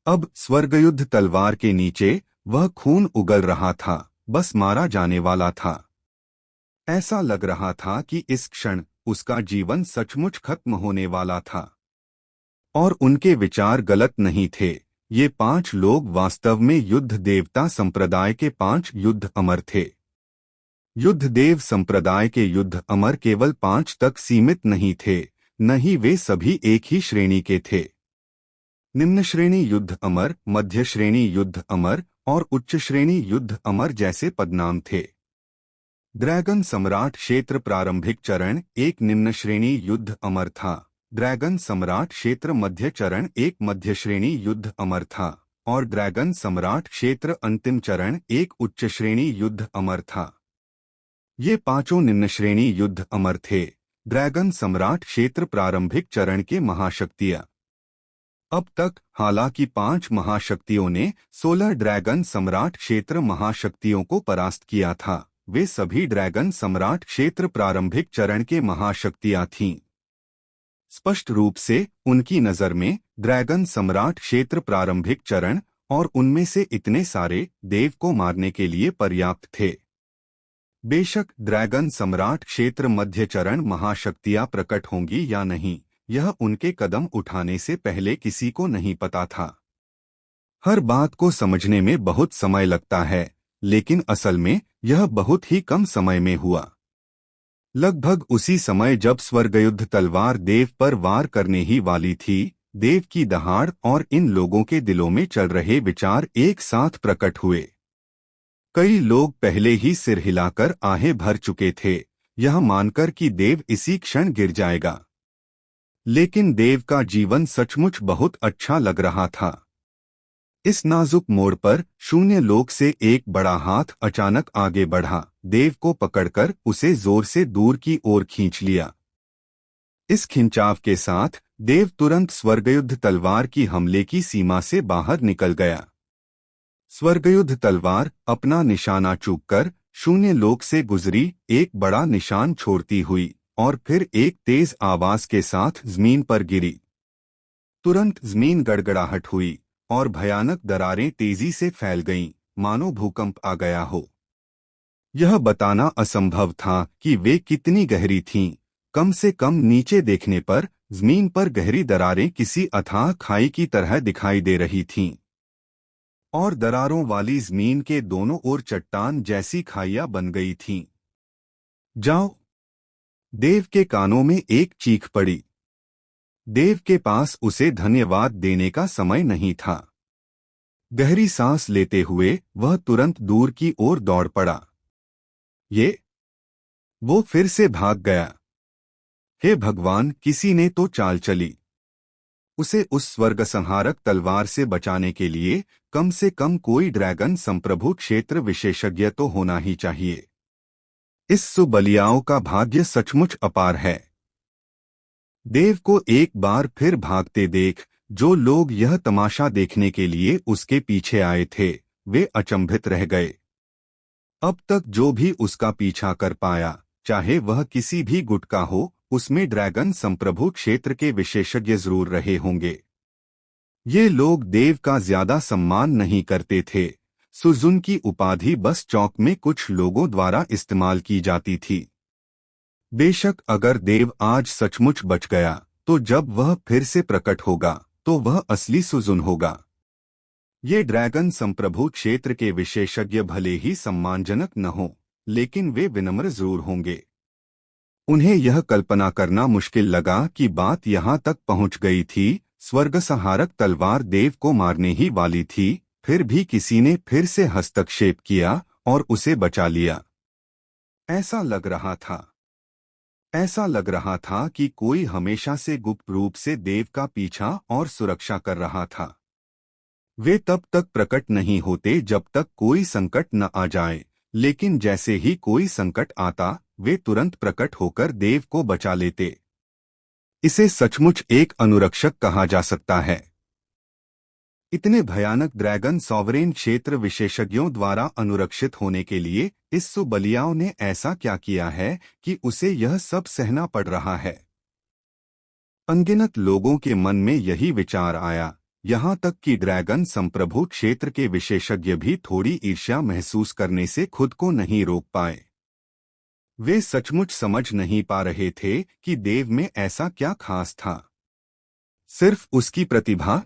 अब स्वर्गयुद्ध तलवार के नीचे वह खून उगल रहा था, बस मारा जाने वाला था। ऐसा लग रहा था कि इस क्षण उसका जीवन सचमुच खत्म होने वाला था। और उनके विचार गलत नहीं थे। ये 5 लोग वास्तव में युद्ध देवता संप्रदाय के 5 युद्ध अमर थे। युद्ध देव संप्रदाय के युद्ध अमर केवल 5 तक सीमित नहीं थे, न ही वे सभी एक ही श्रेणी के थे। निम्न श्रेणी युद्ध अमर, मध्य श्रेणी युद्ध अमर और उच्च श्रेणी युद्ध अमर जैसे पदनाम थे। ड्रैगन सम्राट क्षेत्र प्रारंभिक चरण एक निम्न श्रेणी युद्ध अमर था। ड्रैगन सम्राट क्षेत्र मध्य चरण एक मध्य श्रेणी युद्ध अमर था और ड्रैगन सम्राट क्षेत्र अंतिम चरण एक उच्च श्रेणी युद्ध अमर था। ये 5 निम्न श्रेणी युद्ध अमर थे। ड्रैगन सम्राट क्षेत्र प्रारंभिक चरण के महाशक्तियां। अब तक हालांकि 5 महाशक्तियों ने 16 ड्रैगन सम्राट क्षेत्र महाशक्तियों को परास्त किया था, वे सभी ड्रैगन सम्राट क्षेत्र प्रारंभिक चरण के महाशक्तियां थीं। स्पष्ट रूप से उनकी नजर में ड्रैगन सम्राट क्षेत्र प्रारंभिक चरण और उनमें से इतने सारे देव को मारने के लिए पर्याप्त थे। बेशक ड्रैगन सम्राट क्षेत्र मध्य चरण महाशक्तियां प्रकट होंगी या नहीं, यह उनके कदम उठाने से पहले किसी को नहीं पता था। हर बात को समझने में बहुत समय लगता है, लेकिन असल में यह बहुत ही कम समय में हुआ। लगभग उसी समय जब स्वर्गयुद्ध तलवार देव पर वार करने ही वाली थी, देव की दहाड़ और इन लोगों के दिलों में चल रहे विचार एक साथ प्रकट हुए। कई लोग पहले ही सिर हिलाकर आहें भर चुके थे, यह मानकर कि देव इसी क्षण गिर जाएगा। लेकिन देव का जीवन सचमुच बहुत अच्छा लग रहा था। इस नाजुक मोड़ पर शून्य लोक से एक बड़ा हाथ अचानक आगे बढ़ा, देव को पकड़कर उसे जोर से दूर की ओर खींच लिया। इस खिंचाव के साथ देव तुरंत स्वर्गयुद्ध तलवार की हमले की सीमा से बाहर निकल गया। स्वर्गयुद्ध तलवार अपना निशाना चूककर शून्य लोक से गुजरी, एक बड़ा निशान छोड़ती हुई और फिर एक तेज आवाज के साथ जमीन पर गिरी। तुरंत जमीन गड़गड़ाहट हुई और भयानक दरारें तेजी से फैल गईं, मानो भूकंप आ गया हो। यह बताना असंभव था कि वे कितनी गहरी थीं। कम से कम नीचे देखने पर जमीन पर गहरी दरारें किसी अथाह खाई की तरह दिखाई दे रही थीं और दरारों वाली जमीन के दोनों ओर चट्टान जैसी खाइयां बन गई थीं। जाओ! देव के कानों में एक चीख पड़ी। देव के पास उसे धन्यवाद देने का समय नहीं था। गहरी सांस लेते हुए वह तुरंत दूर की ओर दौड़ पड़ा। वो फिर से भाग गया। हे भगवान, किसी ने तो चाल चली। उसे उस स्वर्ग संहारक तलवार से बचाने के लिए कम से कम कोई ड्रैगन संप्रभु क्षेत्र विशेषज्ञ तो होना ही चाहिए। इस सुबलियाओं का भाग्य सचमुच अपार है। देव को एक बार फिर भागते देख जो लोग यह तमाशा देखने के लिए उसके पीछे आए थे, वे अचंभित रह गए। अब तक जो भी उसका पीछा कर पाया, चाहे वह किसी भी गुट का हो, उसमें ड्रैगन संप्रभु क्षेत्र के विशेषज्ञ जरूर रहे होंगे। ये लोग देव का ज्यादा सम्मान नहीं करते थे। सुजुन की उपाधि बस चौक में कुछ लोगों द्वारा इस्तेमाल की जाती थी। बेशक अगर देव आज सचमुच बच गया, तो जब वह फिर से प्रकट होगा तो वह असली सुजुन होगा। ये ड्रैगन संप्रभु क्षेत्र के विशेषज्ञ भले ही सम्मानजनक न हों, लेकिन वे विनम्र जरूर होंगे। उन्हें यह कल्पना करना मुश्किल लगा कि बात यहाँ तक पहुँच गई थी। स्वर्ग संहारक तलवार देव को मारने ही वाली थी, फिर भी किसी ने फिर से हस्तक्षेप किया और उसे बचा लिया। ऐसा लग रहा था कि कोई हमेशा से गुप्त रूप से देव का पीछा और सुरक्षा कर रहा था। वे तब तक प्रकट नहीं होते जब तक कोई संकट न आ जाए, लेकिन जैसे ही कोई संकट आता, वे तुरंत प्रकट होकर देव को बचा लेते। इसे सचमुच एक अनुरक्षक कहा जा सकता है। इतने भयानक ड्रैगन सॉवरेन क्षेत्र विशेषज्ञों द्वारा अनुरक्षित होने के लिए इस सुबलियाओं ने ऐसा क्या किया है कि उसे यह सब सहना पड़ रहा है? अनगिनत लोगों के मन में यही विचार आया। यहाँ तक कि ड्रैगन संप्रभु क्षेत्र के विशेषज्ञ भी थोड़ी ईर्ष्या महसूस करने से खुद को नहीं रोक पाए। वे सचमुच समझ नहीं पा रहे थे कि देव में ऐसा क्या खास था। सिर्फ उसकी प्रतिभा?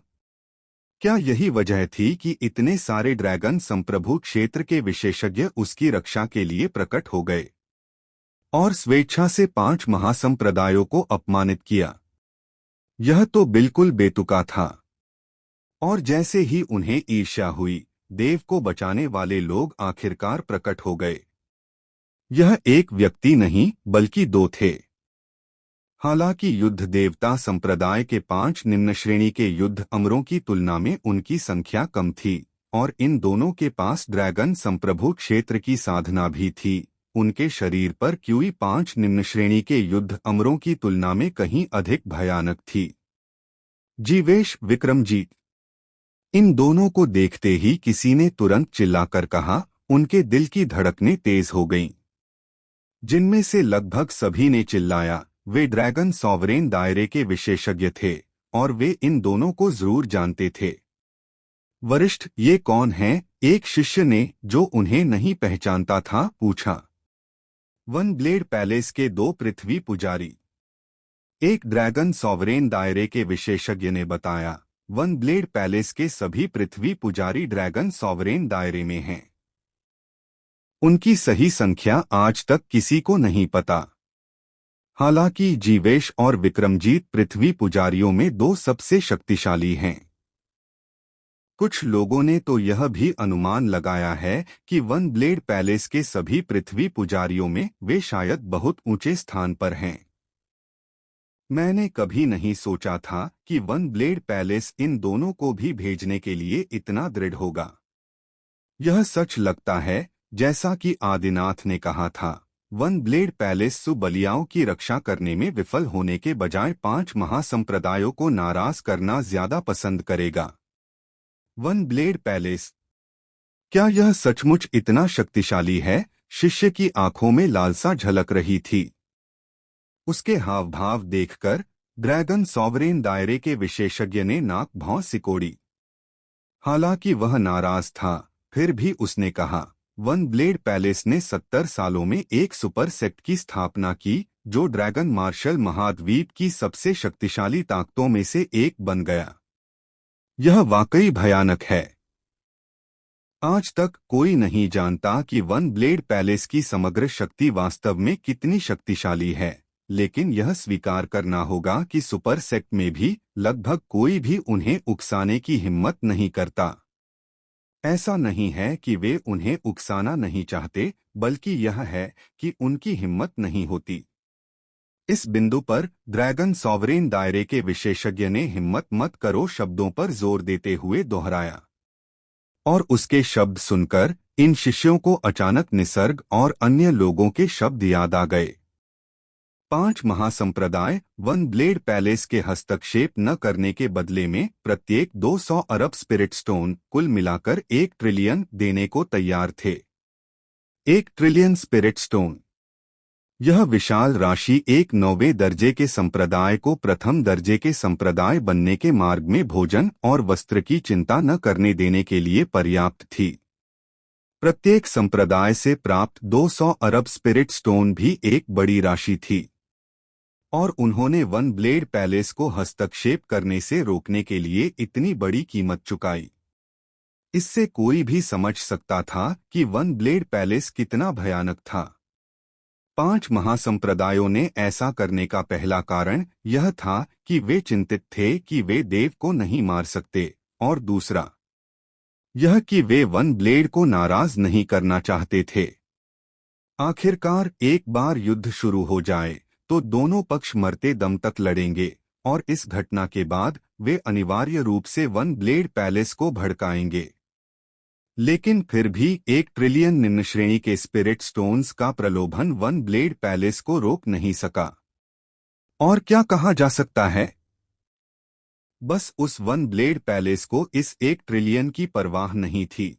क्या यही वजह थी कि इतने सारे ड्रैगन संप्रभु क्षेत्र के विशेषज्ञ उसकी रक्षा के लिए प्रकट हो गए और स्वेच्छा से 5 महासंप्रदायों को अपमानित किया? यह तो बिल्कुल बेतुका था। और जैसे ही उन्हें ईर्ष्या हुई, देव को बचाने वाले लोग आखिरकार प्रकट हो गए। यह एक व्यक्ति नहीं बल्कि 2 थे। हालांकि युद्ध देवता संप्रदाय के 5 निम्न श्रेणी के युद्ध अमरों की तुलना में उनकी संख्या कम थी और इन दोनों के पास ड्रैगन संप्रभु क्षेत्र की साधना भी थी, उनके शरीर पर क्यूई 5 निम्न श्रेणी के युद्ध अमरों की तुलना में कहीं अधिक भयानक थी। जीवेश, विक्रमजीत। इन दोनों को देखते ही किसी ने तुरंत चिल्लाकर कहा। उनके दिल की धड़कनें तेज हो गईं। जिनमें से लगभग सभी ने चिल्लाया, वे ड्रैगन सॉवरेन दायरे के विशेषज्ञ थे और वे इन दोनों को जरूर जानते थे। वरिष्ठ, ये कौन हैं? एक शिष्य ने, जो उन्हें नहीं पहचानता था, पूछा। वन ब्लेड पैलेस के 2 पृथ्वी पुजारी। एक ड्रैगन सॉवरेन दायरे के विशेषज्ञ ने बताया। वन ब्लेड पैलेस के सभी पृथ्वी पुजारी ड्रैगन सॉवरेन दायरे में हैं। उनकी सही संख्या आज तक किसी को नहीं पता। हालांकि जीवेश और विक्रमजीत पृथ्वी पुजारियों में 2 सबसे शक्तिशाली हैं। कुछ लोगों ने तो यह भी अनुमान लगाया है कि वन ब्लेड पैलेस के सभी पृथ्वी पुजारियों में वे शायद बहुत ऊंचे स्थान पर हैं। मैंने कभी नहीं सोचा था कि वन ब्लेड पैलेस इन दोनों को भी भेजने के लिए इतना दृढ़ होगा। यह सच लगता है, जैसा कि आदिनाथ ने कहा था, वन ब्लेड पैलेस सुबलियाओं की रक्षा करने में विफल होने के बजाय 5 महासंप्रदायों को नाराज करना ज्यादा पसंद करेगा। वन ब्लेड पैलेस, क्या यह सचमुच इतना शक्तिशाली है? शिष्य की आंखों में लालसा झलक रही थी। उसके हाव भाव देखकर ड्रैगन सॉवरेन दायरे के विशेषज्ञ ने नाक भौं सिकोड़ी। हालांकि वह नाराज था, फिर भी उसने कहा, वन ब्लेड पैलेस ने 70 सालों में एक सुपर सेक्ट की स्थापना की, जो ड्रैगन मार्शल महाद्वीप की सबसे शक्तिशाली ताकतों में से एक बन गया। यह वाकई भयानक है। आज तक कोई नहीं जानता कि वन ब्लेड पैलेस की समग्र शक्ति वास्तव में कितनी शक्तिशाली है, लेकिन यह स्वीकार करना होगा कि सुपर सेक्ट में भी लगभग कोई भी उन्हें उकसाने की हिम्मत नहीं करता। ऐसा नहीं है कि वे उन्हें उकसाना नहीं चाहते, बल्कि यह है कि उनकी हिम्मत नहीं होती। इस बिंदु पर ड्रैगन सॉवरेन दायरे के विशेषज्ञ ने हिम्मत मत करो शब्दों पर जोर देते हुए दोहराया। और उसके शब्द सुनकर इन शिष्यों को अचानक निसर्ग और अन्य लोगों के शब्द याद आ गए। 5 महासंप्रदाय वन ब्लेड पैलेस के हस्तक्षेप न करने के बदले में प्रत्येक 200 अरब स्पिरिट स्टोन, कुल मिलाकर 1 ट्रिलियन देने को तैयार थे। 1 ट्रिलियन स्पिरिट स्टोन। यह विशाल राशि एक 9वें दर्जे के संप्रदाय को प्रथम दर्जे के संप्रदाय बनने के मार्ग में भोजन और वस्त्र की चिंता न करने देने के लिए पर्याप्त थी। प्रत्येक संप्रदाय से प्राप्त 200 अरब स्पिरिट स्टोन भी एक बड़ी राशि थी और उन्होंने वन ब्लेड पैलेस को हस्तक्षेप करने से रोकने के लिए इतनी बड़ी कीमत चुकाई। इससे कोई भी समझ सकता था कि वन ब्लेड पैलेस कितना भयानक था। 5 महासंप्रदायों ने ऐसा करने का पहला कारण यह था कि वे चिंतित थे कि वे देव को नहीं मार सकते, और दूसरा यह कि वे वन ब्लेड को नाराज नहीं करना चाहते थे। आखिरकार एक बार युद्ध शुरू हो जाए तो दोनों पक्ष मरते दम तक लड़ेंगे, और इस घटना के बाद वे अनिवार्य रूप से वन ब्लेड पैलेस को भड़काएंगे। लेकिन फिर भी 1 ट्रिलियन निम्न श्रेणी के स्पिरिट स्टोन्स का प्रलोभन वन ब्लेड पैलेस को रोक नहीं सका। और क्या कहा जा सकता है? बस उस वन ब्लेड पैलेस को इस 1 ट्रिलियन की परवाह नहीं थी।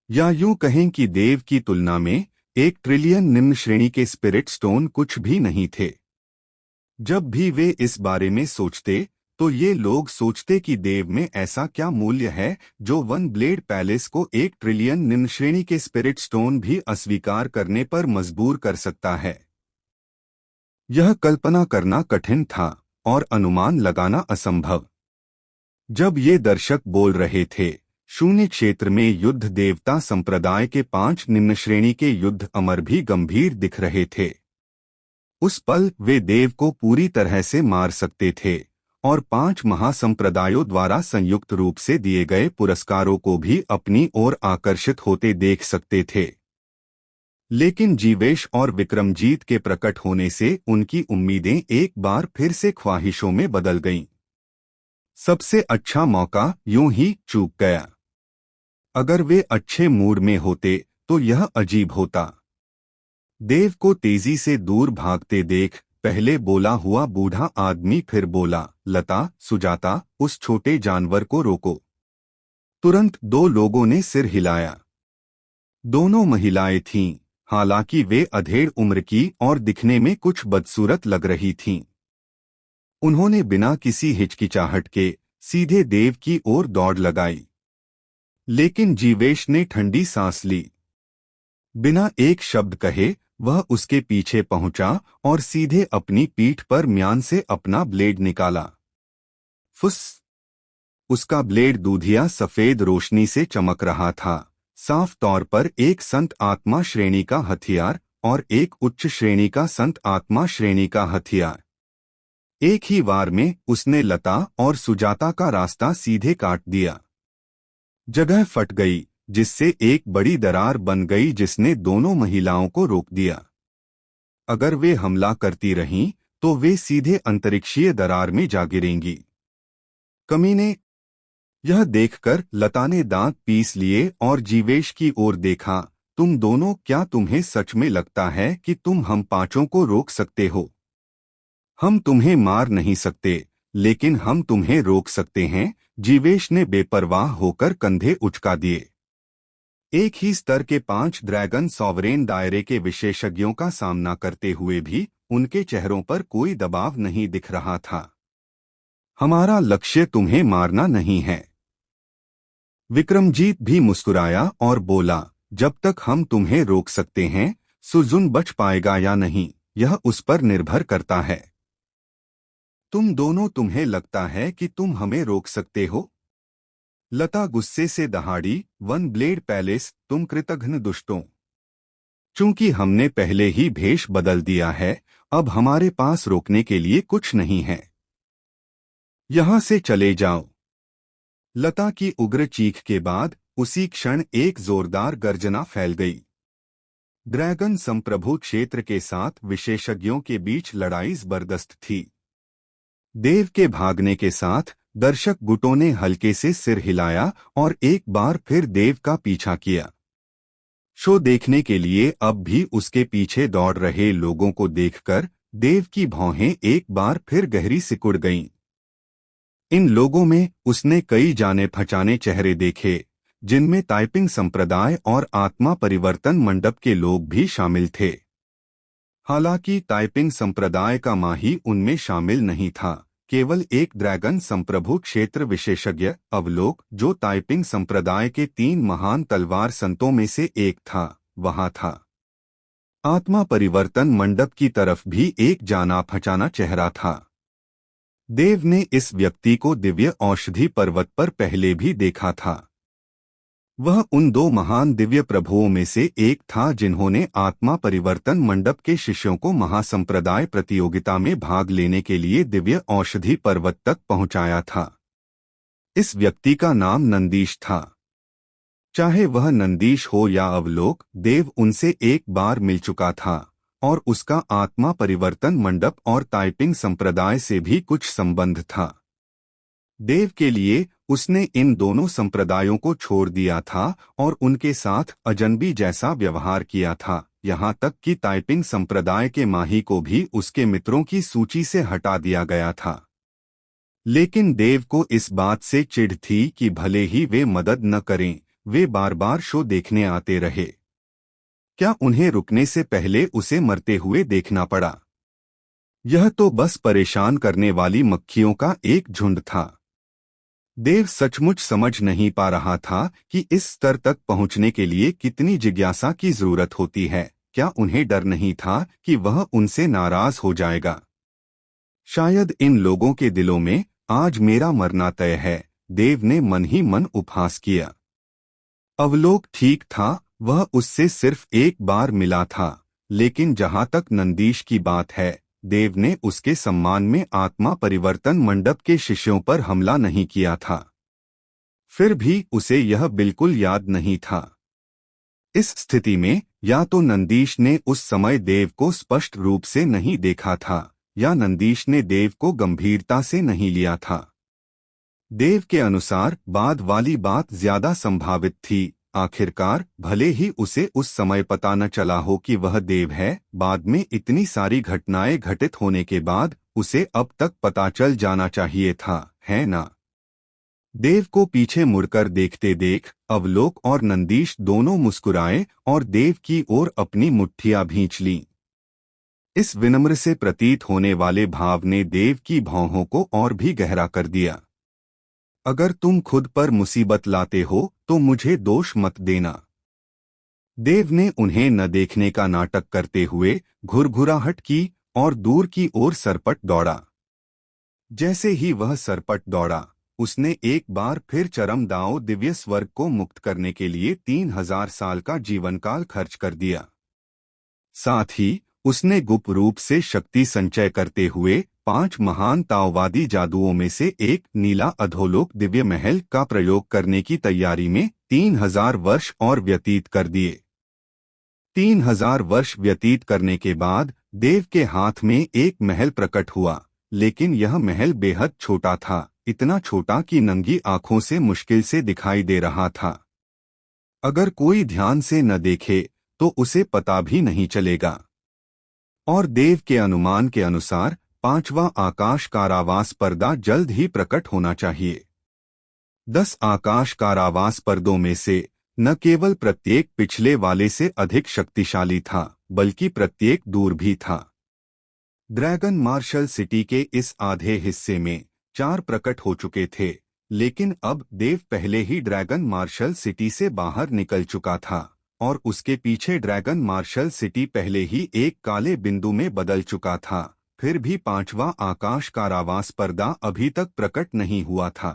या यूं कहें कि देव की तुलना में 1 ट्रिलियन निम्न श्रेणी के स्पिरिट स्टोन कुछ भी नहीं थे। जब भी वे इस बारे में सोचते तो ये लोग सोचते कि देव में ऐसा क्या मूल्य है जो वन ब्लेड पैलेस को 1 ट्रिलियन निम्न श्रेणी के स्पिरिट स्टोन भी अस्वीकार करने पर मजबूर कर सकता है। यह कल्पना करना कठिन था और अनुमान लगाना असंभव। जब ये दर्शक बोल रहे थे, शून्य क्षेत्र में युद्ध देवता संप्रदाय के 5 निम्न श्रेणी के युद्ध अमर भी गंभीर दिख रहे थे। उस पल वे देव को पूरी तरह से मार सकते थे और 5 महासंप्रदायों द्वारा संयुक्त रूप से दिए गए पुरस्कारों को भी अपनी ओर आकर्षित होते देख सकते थे। लेकिन जीवेश और विक्रमजीत के प्रकट होने से उनकी उम्मीदें एक बार फिर से ख्वाहिशों में बदल गईं। सबसे अच्छा मौका यूं ही चूक गया। अगर वे अच्छे मूड में होते तो यह अजीब होता। देव को तेजी से दूर भागते देख पहले बोला हुआ बूढ़ा आदमी फिर बोला, लता, सुजाता, उस छोटे जानवर को रोको। तुरंत 2 लोगों ने सिर हिलाया। दोनों महिलाएं थीं, हालांकि वे अधेड़ उम्र की और दिखने में कुछ बदसूरत लग रही थीं। उन्होंने बिना किसी हिचकिचाहट के सीधे देव की ओर दौड़ लगाई। लेकिन जीवेश ने ठंडी सांस ली। बिना एक शब्द कहे वह उसके पीछे पहुंचा और सीधे अपनी पीठ पर म्यान से अपना ब्लेड निकाला। फुस! उसका ब्लेड दूधिया सफेद रोशनी से चमक रहा था, साफ तौर पर एक संत आत्मा श्रेणी का हथियार और एक उच्च श्रेणी का संत आत्मा श्रेणी का हथियार। एक ही वार में उसने लता और सुजाता का रास्ता सीधे काट दिया। जगह फट गई, जिससे एक बड़ी दरार बन गई जिसने दोनों महिलाओं को रोक दिया। अगर वे हमला करती रहीं तो वे सीधे अंतरिक्षीय दरार में जा गिरेंगी। कमीने! यह देखकर लता ने दांत पीस लिए और जीवेश की ओर देखा। तुम दोनों, क्या तुम्हें सच में लगता है कि तुम हम 5 को रोक सकते हो? हम तुम्हें मार नहीं सकते, लेकिन हम तुम्हें रोक सकते हैं। जीवेश ने बेपरवाह होकर कंधे उचका दिए। एक ही स्तर के 5 ड्रैगन सॉवरेन दायरे के विशेषज्ञों का सामना करते हुए भी उनके चेहरों पर कोई दबाव नहीं दिख रहा था। हमारा लक्ष्य तुम्हें मारना नहीं है। विक्रमजीत भी मुस्कुराया और बोला, जब तक हम तुम्हें रोक सकते हैं, सुजुन बच पाएगा या नहीं, यह उस पर निर्भर करता है। तुम दोनों, तुम्हें लगता है कि तुम हमें रोक सकते हो? लता गुस्से से दहाड़ी, वन ब्लेड पैलेस, तुम कृतघ्न दुष्टों! चूंकि हमने पहले ही भेष बदल दिया है, अब हमारे पास रोकने के लिए कुछ नहीं है। यहां से चले जाओ। लता की उग्र चीख के बाद उसी क्षण एक जोरदार गर्जना फैल गई। ड्रैगन संप्रभु क्षेत्र के साथ विशेषज्ञों के बीच लड़ाई जबरदस्त थी। देव के भागने के साथ दर्शक गुटों ने हल्के से सिर हिलाया और एक बार फिर देव का पीछा किया। शो देखने के लिए अब भी उसके पीछे दौड़ रहे लोगों को देखकर देव की भौहें एक बार फिर गहरी सिकुड़ गईं। इन लोगों में उसने कई जाने पहचाने चेहरे देखे, जिनमें ताइपिंग संप्रदाय और आत्मा परिवर्तन मंडप के लोग भी शामिल थे। हालांकि ताइपिंग संप्रदाय का माही उनमें शामिल नहीं था, केवल एक ड्रैगन संप्रभु क्षेत्र विशेषज्ञ अवलोक, जो ताइपिंग संप्रदाय के 3 महान तलवार संतों में से एक था, वहां था। आत्मा परिवर्तन मंडप की तरफ भी एक जाना पहचाना चेहरा था। देव ने इस व्यक्ति को दिव्य औषधि पर्वत पर पहले भी देखा था। वह उन 2 महान दिव्य प्रभुओं में से एक था जिन्होंने आत्मा परिवर्तन मंडप के शिष्यों को महासंप्रदाय प्रतियोगिता में भाग लेने के लिए दिव्य औषधि पर्वत तक पहुंचाया था। इस व्यक्ति का नाम नंदीश था। चाहे वह नंदीश हो या अवलोक, देव उनसे एक बार मिल चुका था और उसका आत्मा परिवर्तन मंडप और ताइपिंग संप्रदाय से भी कुछ संबंध था। देव के लिए उसने इन दोनों संप्रदायों को छोड़ दिया था और उनके साथ अजनबी जैसा व्यवहार किया था, यहाँ तक कि ताइपिंग संप्रदाय के माही को भी उसके मित्रों की सूची से हटा दिया गया था। लेकिन देव को इस बात से चिढ़ थी कि भले ही वे मदद न करें, वे बार बार शो देखने आते रहे। क्या उन्हें रुकने से पहले उसे मरते हुए देखना पड़ा? यह तो बस परेशान करने वाली मक्खियों का एक झुंड था। देव सचमुच समझ नहीं पा रहा था कि इस स्तर तक पहुंचने के लिए कितनी जिज्ञासा की जरूरत होती है। क्या उन्हें डर नहीं था कि वह उनसे नाराज हो जाएगा? शायद इन लोगों के दिलों में आज मेरा मरना तय है, देव ने मन ही मन उपहास किया। अवलोक ठीक था, वह उससे सिर्फ एक बार मिला था, लेकिन जहां तक नंदीश की बात है, देव ने उसके सम्मान में आत्मा परिवर्तन मंडप के शिष्यों पर हमला नहीं किया था। फिर भी उसे यह बिल्कुल याद नहीं था। इस स्थिति में या तो नंदीश ने उस समय देव को स्पष्ट रूप से नहीं देखा था, या नंदीश ने देव को गंभीरता से नहीं लिया था। देव के अनुसार बाद वाली बात ज्यादा संभावित थी। आखिरकार भले ही उसे उस समय पता न चला हो कि वह देव है, बाद में इतनी सारी घटनाएं घटित होने के बाद उसे अब तक पता चल जाना चाहिए था, है ना? देव को पीछे मुड़कर देखते देख अवलोक और नंदीश दोनों मुस्कुराए और देव की ओर अपनी मुट्ठियां भींच लीं। इस विनम्र से प्रतीत होने वाले भाव ने देव की भौहों को और भी गहरा कर दिया। अगर तुम खुद पर मुसीबत लाते हो तो मुझे दोष मत देना। देव ने उन्हें न देखने का नाटक करते हुए घुरघुराहट की और दूर की ओर सरपट दौड़ा। जैसे ही वह सरपट दौड़ा, उसने एक बार फिर चरम दांव दिव्य स्वर्ग को मुक्त करने के लिए 3000 साल का जीवनकाल खर्च कर दिया। साथ ही उसने गुप्त रूप से शक्ति संचय करते हुए 5 महान ताओवादी जादुओं में से एक नीला अधोलोक दिव्य महल का प्रयोग करने की तैयारी में 3000 वर्ष और व्यतीत कर दिए। 3000 वर्ष व्यतीत करने के बाद देव के हाथ में एक महल प्रकट हुआ, लेकिन यह महल बेहद छोटा था, इतना छोटा कि नंगी आंखों से मुश्किल से दिखाई दे रहा था। अगर कोई ध्यान से न देखे तो उसे पता भी नहीं चलेगा। और देव के अनुमान के अनुसार 5वां आकाश कारावास पर्दा जल्द ही प्रकट होना चाहिए। 10 आकाश कारावास पर्दों में से न केवल प्रत्येक पिछले वाले से अधिक शक्तिशाली था, बल्कि प्रत्येक दूर भी था। ड्रैगन मार्शल सिटी के इस आधे हिस्से में 4 प्रकट हो चुके थे, लेकिन अब देव पहले ही ड्रैगन मार्शल सिटी से बाहर निकल चुका था, और उसके पीछे ड्रैगन मार्शल सिटी पहले ही एक काले बिंदु में बदल चुका था। फिर भी 5वां आकाश कारावास पर्दा अभी तक प्रकट नहीं हुआ था।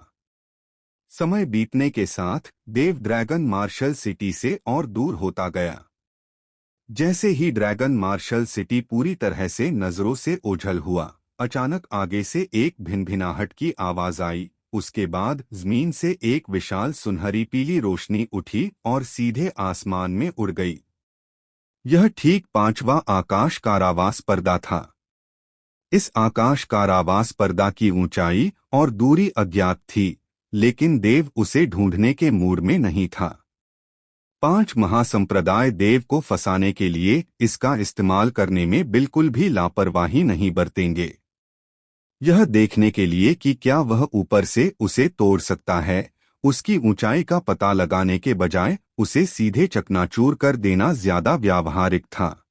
समय बीतने के साथ देव ड्रैगन मार्शल सिटी से और दूर होता गया। जैसे ही ड्रैगन मार्शल सिटी पूरी तरह से नजरों से ओझल हुआ, अचानक आगे से एक भिनभिनाहट की आवाज आई। उसके बाद जमीन से एक विशाल सुनहरी पीली रोशनी उठी और सीधे आसमान में उड़ गई। यह ठीक 5वां आकाश कारावास पर्दा था। इस आकाश कारावास पर्दा की ऊंचाई और दूरी अज्ञात थी, लेकिन देव उसे ढूंढने के मूड में नहीं था। 5 महासंप्रदाय देव को फंसाने के लिए इसका इस्तेमाल करने में बिल्कुल भी लापरवाही नहीं बरतेंगे। यह देखने के लिए कि क्या वह ऊपर से उसे तोड़ सकता है, उसकी ऊंचाई का पता लगाने के बजाय उसे सीधे चकनाचूर कर देना ज्यादा व्यावहारिक था।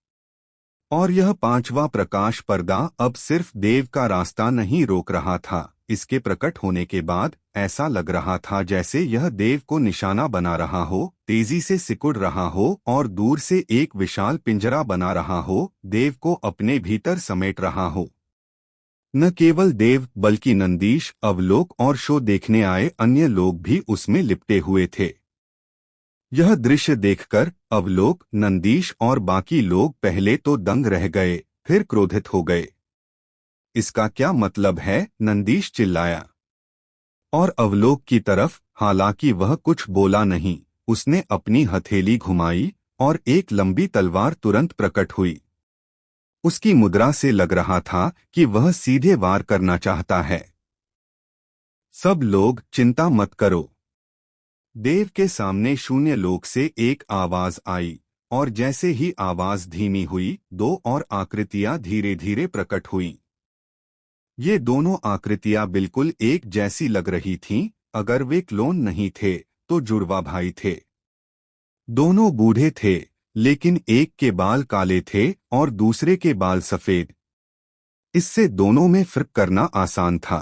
और यह 5वां प्रकाश पर्दा अब सिर्फ देव का रास्ता नहीं रोक रहा था, इसके प्रकट होने के बाद ऐसा लग रहा था जैसे यह देव को निशाना बना रहा हो, तेजी से सिकुड़ रहा हो और दूर से एक विशाल पिंजरा बना रहा हो, देव को अपने भीतर समेट रहा हो। न केवल देव बल्कि नंदीश, अवलोक और शो देखने आए अन्य लोग भी उसमें लिपटे हुए थे। यह दृश्य देखकर अवलोक, नंदीश और बाकी लोग पहले तो दंग रह गए, फिर क्रोधित हो गए। इसका क्या मतलब है? नंदीश चिल्लाया। और अवलोक की तरफ, हालांकि वह कुछ बोला नहीं, उसने अपनी हथेली घुमाई और एक लंबी तलवार तुरंत प्रकट हुई। उसकी मुद्रा से लग रहा था कि वह सीधे वार करना चाहता है। सब लोग चिंता मत करो। देव के सामने शून्य लोक से एक आवाज आई, और जैसे ही आवाज धीमी हुई, 2 और आकृतियां धीरे धीरे प्रकट हुईं। ये दोनों आकृतियां बिल्कुल एक जैसी लग रही थीं, अगर वे क्लोन नहीं थे तो जुड़वा भाई थे। दोनों बूढ़े थे, लेकिन एक के बाल काले थे और दूसरे के बाल सफेद। इससे दोनों में फर्क करना आसान था।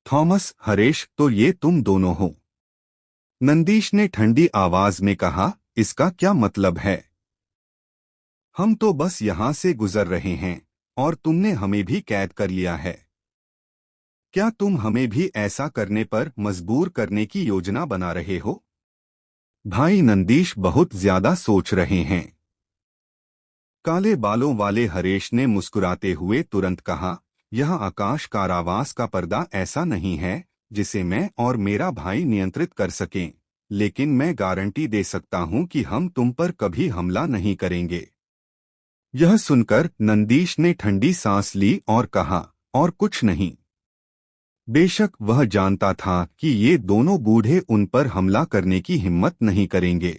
थॉमस, हरेश, तो ये तुम दोनों हो? नंदीश ने ठंडी आवाज में कहा। इसका क्या मतलब है? हम तो बस यहां से गुजर रहे हैं और तुमने हमें भी कैद कर लिया है। क्या तुम हमें भी ऐसा करने पर मजबूर करने की योजना बना रहे हो? भाई नंदीश बहुत ज्यादा सोच रहे हैं। काले बालों वाले हरेश ने मुस्कुराते हुए तुरंत कहा, यह आकाश कारावास का पर्दा ऐसा नहीं है जिसे मैं और मेरा भाई नियंत्रित कर सकें, लेकिन मैं गारंटी दे सकता हूं कि हम तुम पर कभी हमला नहीं करेंगे। यह सुनकर नंदीश ने ठंडी सांस ली और कहा, और कुछ नहीं? बेशक वह जानता था कि ये दोनों बूढ़े उन पर हमला करने की हिम्मत नहीं करेंगे।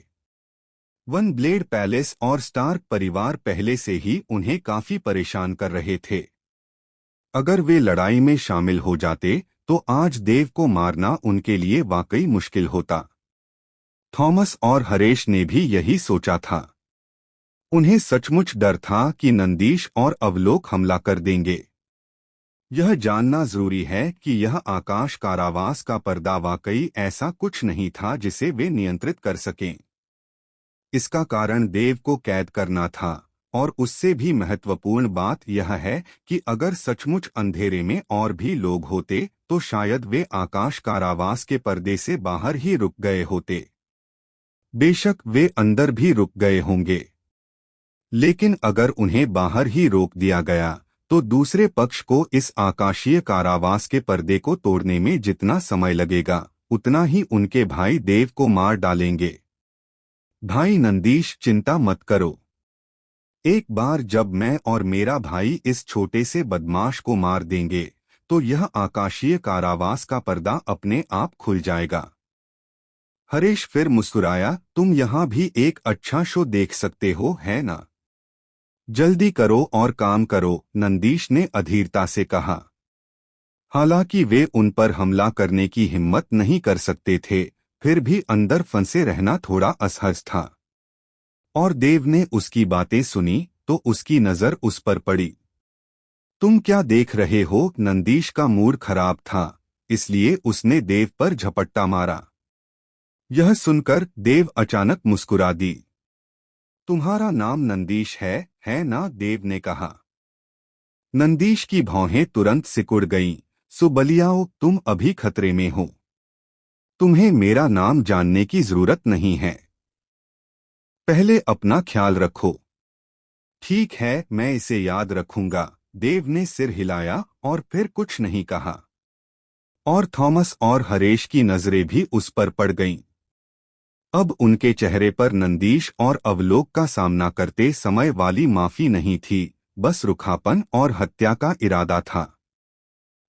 वन ब्लेड पैलेस और स्टार्क परिवार पहले से ही उन्हें काफी परेशान कर रहे थे। अगर वे लड़ाई में शामिल हो जाते तो आज देव को मारना उनके लिए वाकई मुश्किल होता। थॉमस और हरेश ने भी यही सोचा था। उन्हें सचमुच डर था कि नंदीश और अवलोक हमला कर देंगे। यह जानना जरूरी है कि यह आकाश कारावास का पर्दा वाकई ऐसा कुछ नहीं था जिसे वे नियंत्रित कर सकें। इसका कारण देव को कैद करना था, और उससे भी महत्वपूर्ण बात यह है कि अगर सचमुच अंधेरे में और भी लोग होते तो शायद वे आकाश कारावास के पर्दे से बाहर ही रुक गए होते। बेशक वे अंदर भी रुक गए होंगे, लेकिन अगर उन्हें बाहर ही रोक दिया गया तो दूसरे पक्ष को इस आकाशीय कारावास के पर्दे को तोड़ने में जितना समय लगेगा उतना ही उनके भाई देव को मार डालेंगे। भाई नंदीश, चिंता मत करो। एक बार जब मैं और मेरा भाई इस छोटे से बदमाश को मार देंगे तो यह आकाशीय कारावास का पर्दा अपने आप खुल जाएगा। हरेश फिर मुस्कुराया, तुम यहाँ भी एक अच्छा शो देख सकते हो, है ना? जल्दी करो और काम करो, नंदीश ने अधीरता से कहा। हालांकि वे उन पर हमला करने की हिम्मत नहीं कर सकते थे, फिर भी अंदर फंसे रहना थोड़ा असहज था। और देव ने उसकी बातें सुनी तो उसकी नजर उस पर पड़ी। तुम क्या देख रहे हो? नंदीश का मूड खराब था, इसलिए उसने देव पर झपट्टा मारा। यह सुनकर देव अचानक मुस्कुरा दी। तुम्हारा नाम नंदीश है ना? देव ने कहा। नंदीश की भौहें तुरंत सिकुड़ गईं। सुबलियाओ, तुम अभी खतरे में हो। तुम्हें मेरा नाम जानने की जरूरत नहीं है। पहले अपना ख्याल रखो। ठीक है, मैं इसे याद रखूंगा। देव ने सिर हिलाया और फिर कुछ नहीं कहा। और थॉमस और हरेश की नजरें भी उस पर पड़ गईं। अब उनके चेहरे पर नंदीश और अवलोक का सामना करते समय वाली माफी नहीं थी, बस रुखापन और हत्या का इरादा था।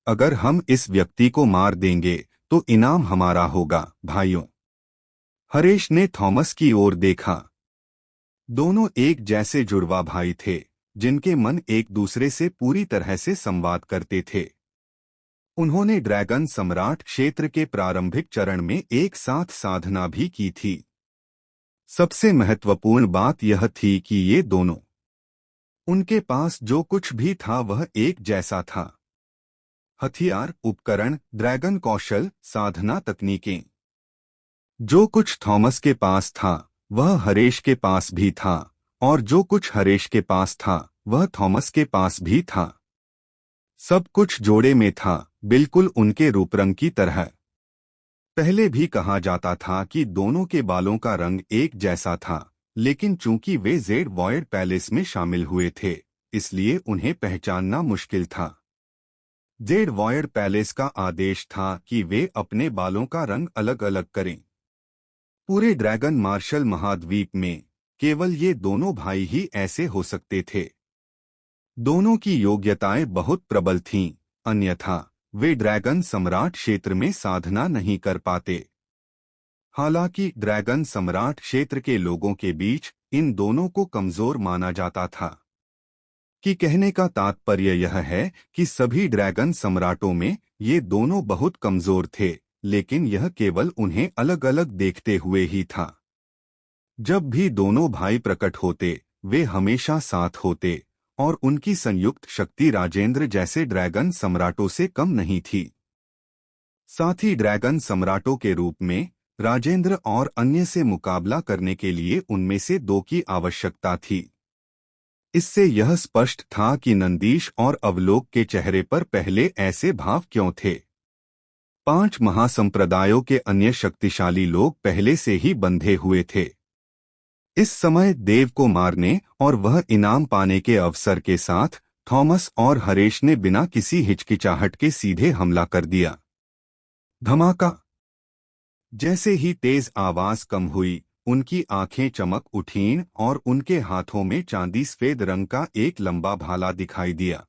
अगर हम इस व्यक्ति को मार देंगे तो इनाम हमारा होगा, भाइयों। हरेश ने थॉमस की ओर देखा। दोनों एक जैसे जुड़वा भाई थे, जिनके मन एक दूसरे से पूरी तरह से संवाद करते थे। उन्होंने ड्रैगन सम्राट क्षेत्र के प्रारंभिक चरण में एक साथ साधना भी की थी। सबसे महत्वपूर्ण बात यह थी कि ये दोनों, उनके पास जो कुछ भी था वह एक जैसा था। हथियार, उपकरण, ड्रैगन कौशल, साधना तकनीकें। जो कुछ थॉमस के पास था वह हरेश के पास भी था, और जो कुछ हरेश के पास था वह थॉमस के पास भी था। सब कुछ जोड़े में था, बिल्कुल उनके रूपरंग की तरह। पहले भी कहा जाता था कि दोनों के बालों का रंग एक जैसा था, लेकिन चूंकि वे जेड वॉयड पैलेस में शामिल हुए थे, इसलिए उन्हें पहचानना मुश्किल था। जेड वॉयड पैलेस का आदेश था कि वे अपने बालों का रंग अलग अलग करें। पूरे ड्रैगन मार्शल महाद्वीप में केवल ये दोनों भाई ही ऐसे हो सकते थे। दोनों की योग्यताएं बहुत प्रबल थीं, अन्यथा वे ड्रैगन सम्राट क्षेत्र में साधना नहीं कर पाते। हालांकि ड्रैगन सम्राट क्षेत्र के लोगों के बीच इन दोनों को कमजोर माना जाता था। कि कहने का तात्पर्य यह है कि सभी ड्रैगन सम्राटों में ये दोनों बहुत कमजोर थे, लेकिन यह केवल उन्हें अलग अलग देखते हुए ही था। जब भी दोनों भाई प्रकट होते वे हमेशा साथ होते, और उनकी संयुक्त शक्ति राजेंद्र जैसे ड्रैगन सम्राटों से कम नहीं थी। साथ ही ड्रैगन सम्राटों के रूप में राजेंद्र और अन्य से मुकाबला करने के लिए उनमें से दो की आवश्यकता थी। इससे यह स्पष्ट था कि नंदीश और अवलोक के चेहरे पर पहले ऐसे भाव क्यों थे। 5 महासंप्रदायों के अन्य शक्तिशाली लोग पहले से ही बंधे हुए थे। इस समय देव को मारने और वह इनाम पाने के अवसर के साथ थॉमस और हरेश ने बिना किसी हिचकिचाहट के सीधे हमला कर दिया। धमाका! जैसे ही तेज आवाज कम हुई, उनकी आंखें चमक उठीं और उनके हाथों में चांदी सफेद रंग का एक लंबा भाला दिखाई दिया।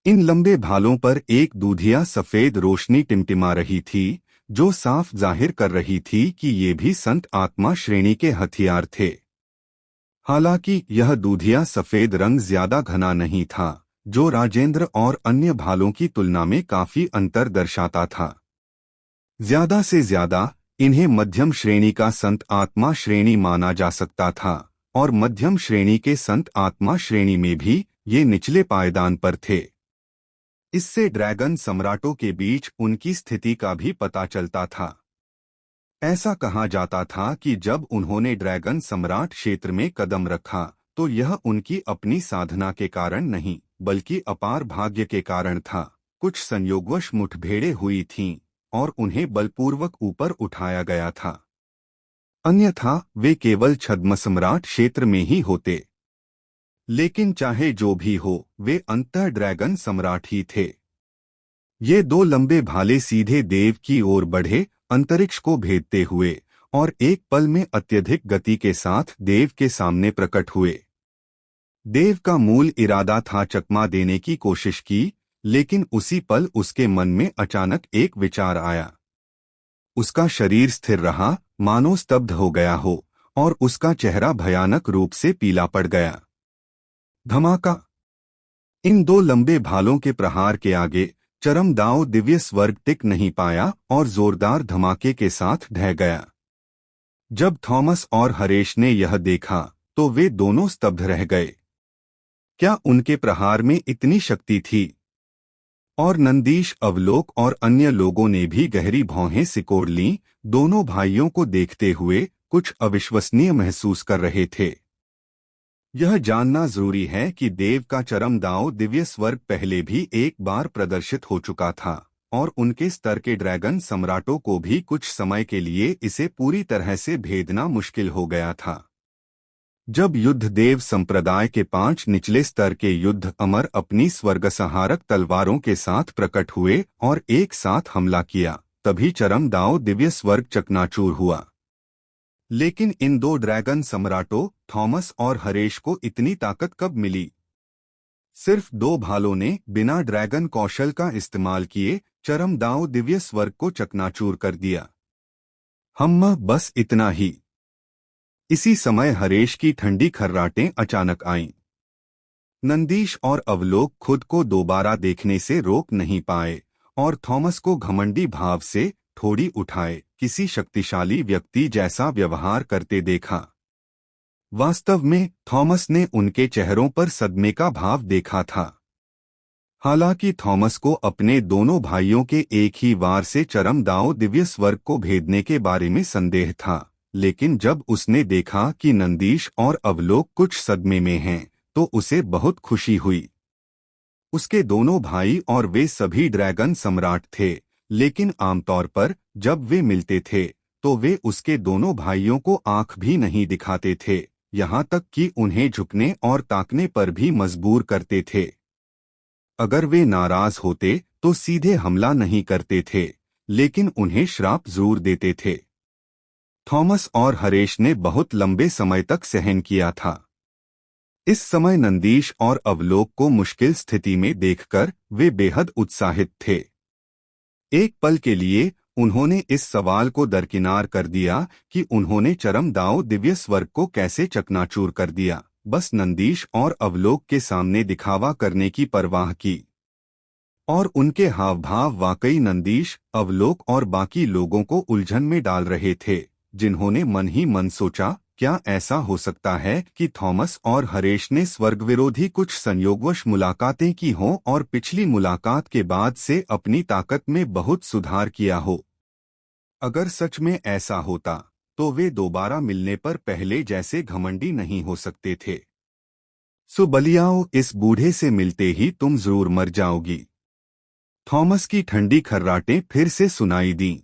इन लंबे भालों पर एक दूधिया सफेद रोशनी टिमटिमा रही थी, जो साफ जाहिर कर रही थी कि ये भी संत आत्मा श्रेणी के हथियार थे। हालांकि यह दूधिया सफेद रंग ज्यादा घना नहीं था, जो राजेंद्र और अन्य भालों की तुलना में काफी अंतर दर्शाता था। ज्यादा से ज्यादा इन्हें मध्यम श्रेणी का संत आत्मा श्रेणी माना जा सकता था, और मध्यम श्रेणी के संत आत्मा श्रेणी में भी ये निचले पायदान पर थे। इससे ड्रैगन सम्राटों के बीच उनकी स्थिति का भी पता चलता था। ऐसा कहा जाता था कि जब उन्होंने ड्रैगन सम्राट क्षेत्र में कदम रखा तो यह उनकी अपनी साधना के कारण नहीं, बल्कि अपार भाग्य के कारण था। कुछ संयोगवश मुठभेड़ें हुई थीं और उन्हें बलपूर्वक ऊपर उठाया गया था, अन्यथा वे केवल छद्म सम्राट क्षेत्र में ही होते। लेकिन चाहे जो भी हो, वे अंततः ड्रैगन सम्राट ही थे। ये दो लंबे भाले सीधे देव की ओर बढ़े, अंतरिक्ष को भेदते हुए, और एक पल में अत्यधिक गति के साथ देव के सामने प्रकट हुए। देव का मूल इरादा था चकमा देने की कोशिश की, लेकिन उसी पल उसके मन में अचानक एक विचार आया। उसका शरीर स्थिर रहा, मानो स्तब्ध हो गया हो, और उसका चेहरा भयानक रूप से पीला पड़ गया। धमाका! इन दो लंबे भालों के प्रहार के आगे चरम दांव दिव्य स्वर्ग टिक नहीं पाया और जोरदार धमाके के साथ ढह गया। जब थॉमस और हरेश ने यह देखा तो वे दोनों स्तब्ध रह गए। क्या उनके प्रहार में इतनी शक्ति थी? और नंदीश, अवलोक और अन्य लोगों ने भी गहरी भौहें सिकोड़ लीं। दोनों भाइयों को देखते हुए कुछ अविश्वसनीय महसूस कर रहे थे। यह जानना जरूरी है कि देव का चरम दांव दिव्य स्वर्ग पहले भी एक बार प्रदर्शित हो चुका था, और उनके स्तर के ड्रैगन सम्राटों को भी कुछ समय के लिए इसे पूरी तरह से भेदना मुश्किल हो गया था। जब युद्ध देव संप्रदाय के 5 निचले स्तर के युद्ध अमर अपनी स्वर्गसंहारक तलवारों के साथ प्रकट हुए और एक साथ हमला किया, तभी चरम दांव दिव्य स्वर्ग चकनाचूर हुआ। लेकिन इन दो ड्रैगन सम्राटों थॉमस और हरेश को इतनी ताकत कब मिली? सिर्फ 2 भालों ने बिना ड्रैगन कौशल का इस्तेमाल किए चरम दांव दिव्य स्वर्ग को चकनाचूर कर दिया। बस इतना ही। इसी समय हरेश की ठंडी खर्राटें अचानक आईं। नंदीश और अवलोक खुद को दोबारा देखने से रोक नहीं पाए और थॉमस को घमंडी भाव से थोड़ी उठाए किसी शक्तिशाली व्यक्ति जैसा व्यवहार करते देखा। वास्तव में थॉमस ने उनके चेहरों पर सदमे का भाव देखा था। हालांकि थॉमस को अपने दोनों भाइयों के एक ही वार से चरम दांव दिव्य स्वर्ग को भेदने के बारे में संदेह था, लेकिन जब उसने देखा कि नंदीश और अवलोक कुछ सदमे में हैं, तो उसे बहुत खुशी हुई। उसके दोनों भाई और वे सभी ड्रैगन सम्राट थे, लेकिन आमतौर पर जब वे मिलते थे तो वे उसके दोनों भाइयों को आंख भी नहीं दिखाते थे, यहाँ तक कि उन्हें झुकने और ताकने पर भी मजबूर करते थे। अगर वे नाराज होते तो सीधे हमला नहीं करते थे, लेकिन उन्हें श्राप जरूर देते थे। थॉमस और हरेश ने बहुत लंबे समय तक सहन किया था। इस समय नंदीश और अवलोक को मुश्किल स्थिति में देखकर वे बेहद उत्साहित थे। एक पल के लिए उन्होंने इस सवाल को दरकिनार कर दिया कि उन्होंने चरम दांव दिव्य स्वर्ग को कैसे चकनाचूर कर दिया। बस नंदीश और अवलोक के सामने दिखावा करने की परवाह की। और उनके हाव भाव वाकई नंदीश, अवलोक और बाकी लोगों को उलझन में डाल रहे थे, जिन्होंने मन ही मन सोचा, क्या ऐसा हो सकता है कि थॉमस और हरेश ने स्वर्ग विरोधी कुछ संयोगवश मुलाकातें की हों और पिछली मुलाकात के बाद से अपनी ताकत में बहुत सुधार किया हो? अगर सच में ऐसा होता तो वे दोबारा मिलने पर पहले जैसे घमंडी नहीं हो सकते थे। सो बलियाओ, इस बूढ़े से मिलते ही तुम जरूर मर जाओगी। थॉमस की ठंडी खर्राटें फिर से सुनाई दीं।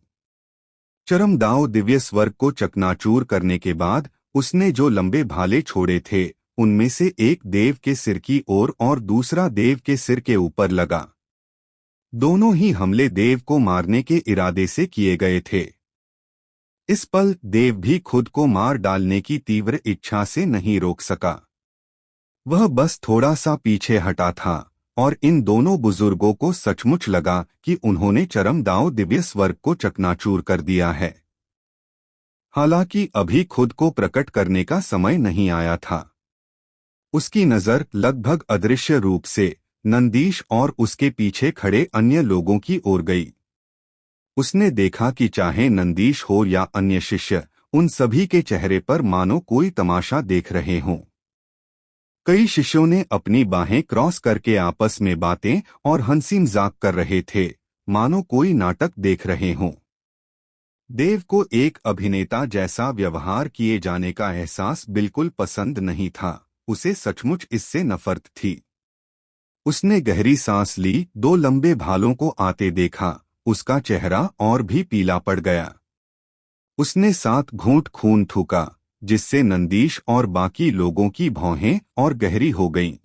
चरमदाव दिव्य स्वर्ग को चकनाचूर करने के बाद उसने जो लंबे भाले छोड़े थे उनमें से एक देव के सिर की ओर और दूसरा देव के सिर के ऊपर लगा। दोनों ही हमले देव को मारने के इरादे से किए गए थे। इस पल देव भी खुद को मार डालने की तीव्र इच्छा से नहीं रोक सका। वह बस थोड़ा सा पीछे हटा था और इन दोनों बुजुर्गों को सचमुच लगा कि उन्होंने चरमदाव दिव्य स्वर्ग को चकनाचूर कर दिया है। हालांकि अभी खुद को प्रकट करने का समय नहीं आया था। उसकी नजर लगभग अदृश्य रूप से नंदीश और उसके पीछे खड़े अन्य लोगों की ओर गई। उसने देखा कि चाहे नंदीश हो या अन्य शिष्य, उन सभी के चेहरे पर मानो कोई तमाशा देख रहे हों। कई शिष्यों ने अपनी बाहें क्रॉस करके आपस में बातें और हंसी मजाक कर रहे थे, मानो कोई नाटक देख रहे हों। देव को एक अभिनेता जैसा व्यवहार किए जाने का एहसास बिल्कुल पसंद नहीं था। उसे सचमुच इससे नफरत थी। उसने गहरी सांस ली, दो लंबे भालों को आते देखा। उसका चेहरा और भी पीला पड़ गया। उसने 7 घूंट खून थूका, जिससे नंदीश और बाकी लोगों की भौहें और गहरी हो गईं।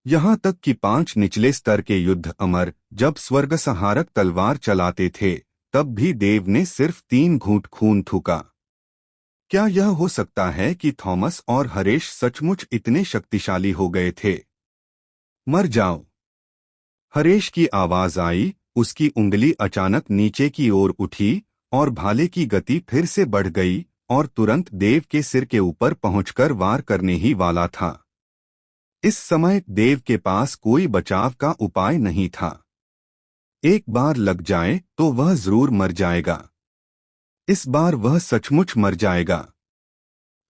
यहाँ तक कि 5 निचले स्तर के युद्ध अमर जब स्वर्गसंहारक तलवार चलाते थे, तब भी देव ने सिर्फ 3 घूंट खून थूका। क्या यह हो सकता है कि थॉमस और हरेश सचमुच इतने शक्तिशाली हो गए थे? मर जाओ। हरेश की आवाज आई। उसकी उंगली अचानक नीचे की ओर उठी और भाले की गति फिर से बढ़ गई और तुरंत देव के सिर के ऊपर पहुंचकर वार करने ही वाला था। इस समय देव के पास कोई बचाव का उपाय नहीं था। एक बार लग जाए तो वह जरूर मर जाएगा। इस बार वह सचमुच मर जाएगा।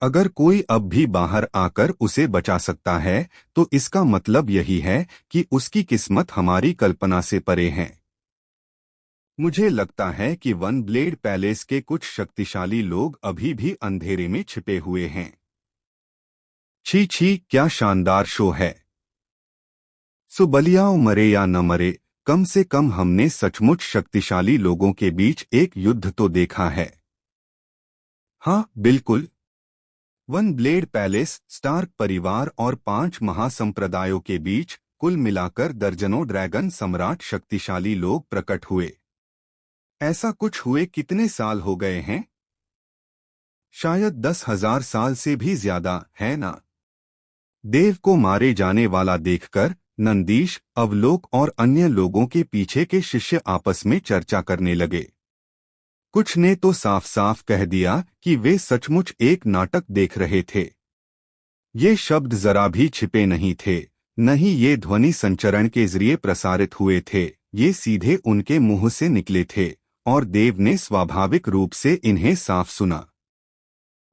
अगर कोई अब भी बाहर आकर उसे बचा सकता है तो इसका मतलब यही है कि उसकी किस्मत हमारी कल्पना से परे है। मुझे लगता है कि वन ब्लेड पैलेस के कुछ शक्तिशाली लोग अभी भी अंधेरे में छिपे हुए हैं। छी छी, क्या शानदार शो है। सुबलियाओ, मरे या न मरे, कम से कम हमने सचमुच शक्तिशाली लोगों के बीच एक युद्ध तो देखा है। हाँ बिल्कुल। वन ब्लेड पैलेस, स्टार्क परिवार और 5 महासंप्रदायों के बीच कुल मिलाकर दर्जनों ड्रैगन सम्राट शक्तिशाली लोग प्रकट हुए। ऐसा कुछ हुए कितने साल हो गए हैं? शायद 10,000 साल से भी ज्यादा, है ना? देव को मारे जाने वाला देखकर नंदीश, अवलोक और अन्य लोगों के पीछे के शिष्य आपस में चर्चा करने लगे। कुछ ने तो साफ साफ कह दिया कि वे सचमुच एक नाटक देख रहे थे। ये शब्द जरा भी छिपे नहीं थे, न ही ये ध्वनि संचरण के जरिए प्रसारित हुए थे। ये सीधे उनके मुंह से निकले थे और देव ने स्वाभाविक रूप से इन्हें साफ सुना।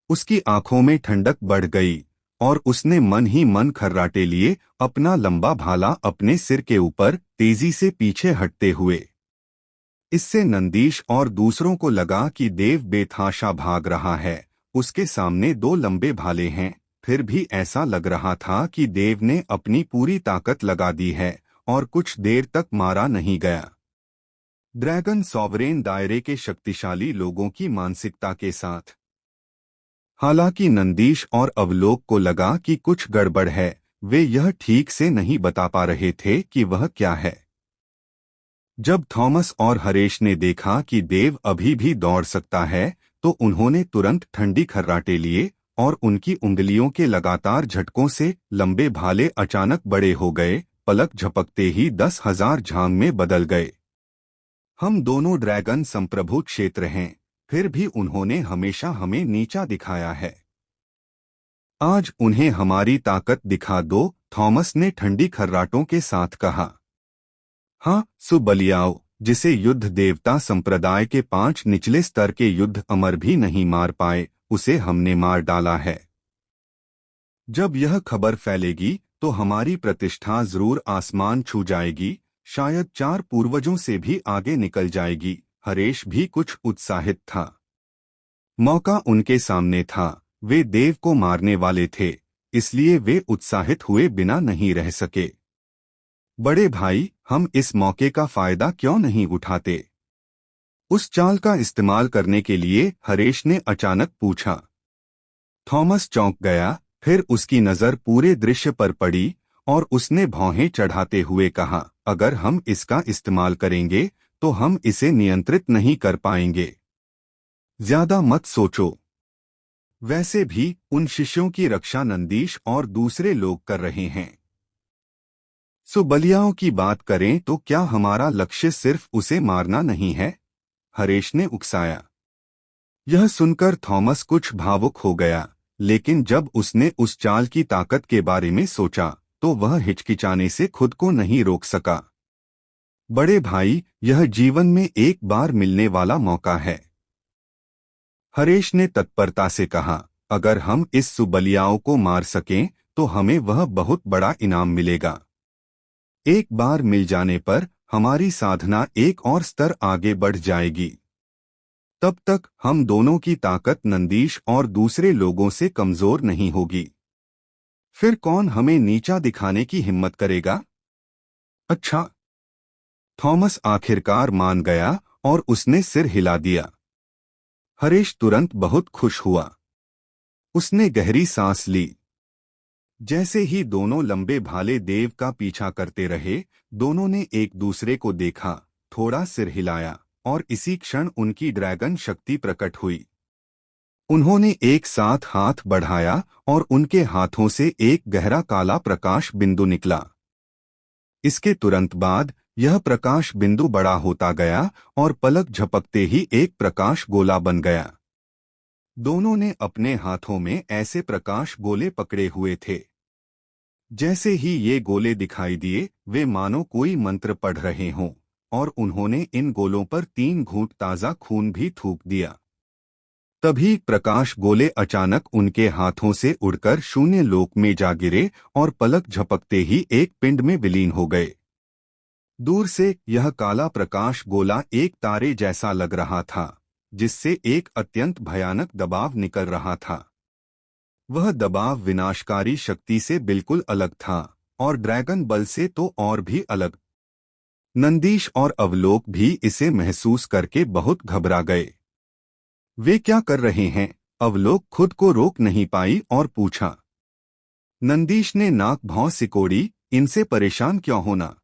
उसकी आंखों में ठंडक बढ़ गई और उसने मन ही मन खर्राटे लिए, अपना लंबा भाला अपने सिर के ऊपर तेजी से पीछे हटते हुए। इससे नंदीश और दूसरों को लगा कि देव बेतहाशा भाग रहा है। उसके सामने 2 लंबे भाले हैं, फिर भी ऐसा लग रहा था कि देव ने अपनी पूरी ताकत लगा दी है और कुछ देर तक मारा नहीं गया। ड्रैगन सॉवरेन दायरे के शक्तिशाली लोगों की मानसिकता के साथ। हालांकि नंदीश और अवलोक को लगा कि कुछ गड़बड़ है, वे यह ठीक से नहीं बता पा रहे थे कि वह क्या है। जब थॉमस और हरेश ने देखा कि देव अभी भी दौड़ सकता है, तो उन्होंने तुरंत ठंडी खर्राटे लिए और उनकी उंगलियों के लगातार झटकों से लंबे भाले अचानक बड़े हो गए। पलक झपकते ही 10,000 झांग में बदल गए। हम दोनों ड्रैगन संप्रभु क्षेत्र हैं, फिर भी उन्होंने हमेशा हमें नीचा दिखाया है। आज उन्हें हमारी ताकत दिखा दो, थॉमस ने ठंडी खर्राटों के साथ कहा। हाँ, सुबलियाओ, जिसे युद्ध देवता संप्रदाय के 5 निचले स्तर के युद्ध अमर भी नहीं मार पाए, उसे हमने मार डाला है। जब यह खबर फैलेगी तो हमारी प्रतिष्ठा जरूर आसमान छू जाएगी, शायद 4 पूर्वजों से भी आगे निकल जाएगी। हरेश भी कुछ उत्साहित था। मौका उनके सामने था, वे देव को मारने वाले थे, इसलिए वे उत्साहित हुए बिना नहीं रह सके। बड़े भाई, हम इस मौके का फायदा क्यों नहीं उठाते? उस चाल का इस्तेमाल करने के लिए हरेश ने अचानक पूछा। थॉमस चौंक गया, फिर उसकी नजर पूरे दृश्य पर पड़ी और उसने भौहें चढ़ाते हुए कहा, अगर हम इसका इस्तेमाल करेंगे तो हम इसे नियंत्रित नहीं कर पाएंगे। ज्यादा मत सोचो। वैसे भी उन शिष्यों की रक्षा नंदीश और दूसरे लोग कर रहे हैं। सो बलियाओं की बात करें तो क्या हमारा लक्ष्य सिर्फ उसे मारना नहीं है? हरेश ने उकसाया। यह सुनकर थॉमस कुछ भावुक हो गया, लेकिन जब उसने उस चाल की ताकत के बारे में सोचा तो वह हिचकिचाने से खुद को नहीं रोक सका। बड़े भाई, यह जीवन में एक बार मिलने वाला मौका है। हरेश ने तत्परता से कहा, अगर हम इस सुबलियाओं को मार सकें तो हमें वह बहुत बड़ा इनाम मिलेगा। एक बार मिल जाने पर हमारी साधना एक और स्तर आगे बढ़ जाएगी। तब तक हम दोनों की ताकत नंदीश और दूसरे लोगों से कमजोर नहीं होगी। फिर कौन हमें नीचा दिखाने की हिम्मत करेगा? अच्छा। थॉमस आखिरकार मान गया और उसने सिर हिला दिया। हरेश तुरंत बहुत खुश हुआ। उसने गहरी सांस ली। जैसे ही दोनों लंबे भाले देव का पीछा करते रहे, दोनों ने एक दूसरे को देखा, थोड़ा सिर हिलाया और इसी क्षण उनकी ड्रैगन शक्ति प्रकट हुई। उन्होंने एक साथ हाथ बढ़ाया और उनके हाथों से एक गहरा काला प्रकाश बिंदु निकला। इसके तुरंत बाद यह प्रकाश बिंदु बड़ा होता गया और पलक झपकते ही एक प्रकाश गोला बन गया। दोनों ने अपने हाथों में ऐसे प्रकाश गोले पकड़े हुए थे। जैसे ही ये गोले दिखाई दिए, वे मानो कोई मंत्र पढ़ रहे हों, और उन्होंने इन गोलों पर 3 घूंट ताजा खून भी थूक दिया। तभी प्रकाश गोले अचानक उनके हाथों से उड़कर शून्य लोक में जा गिरे और पलक झपकते ही एक पिंड में विलीन हो गए। दूर से यह काला प्रकाश गोला एक तारे जैसा लग रहा था, जिससे एक अत्यंत भयानक दबाव निकल रहा था। वह दबाव विनाशकारी शक्ति से बिल्कुल अलग था और ड्रैगन बल से तो और भी अलग। नंदीश और अवलोक भी इसे महसूस करके बहुत घबरा गए। वे क्या कर रहे हैं? अवलोक खुद को रोक नहीं पाई और पूछा। नंदीश ने नाक भौं सिकोड़ी, इनसे परेशान क्यों होना?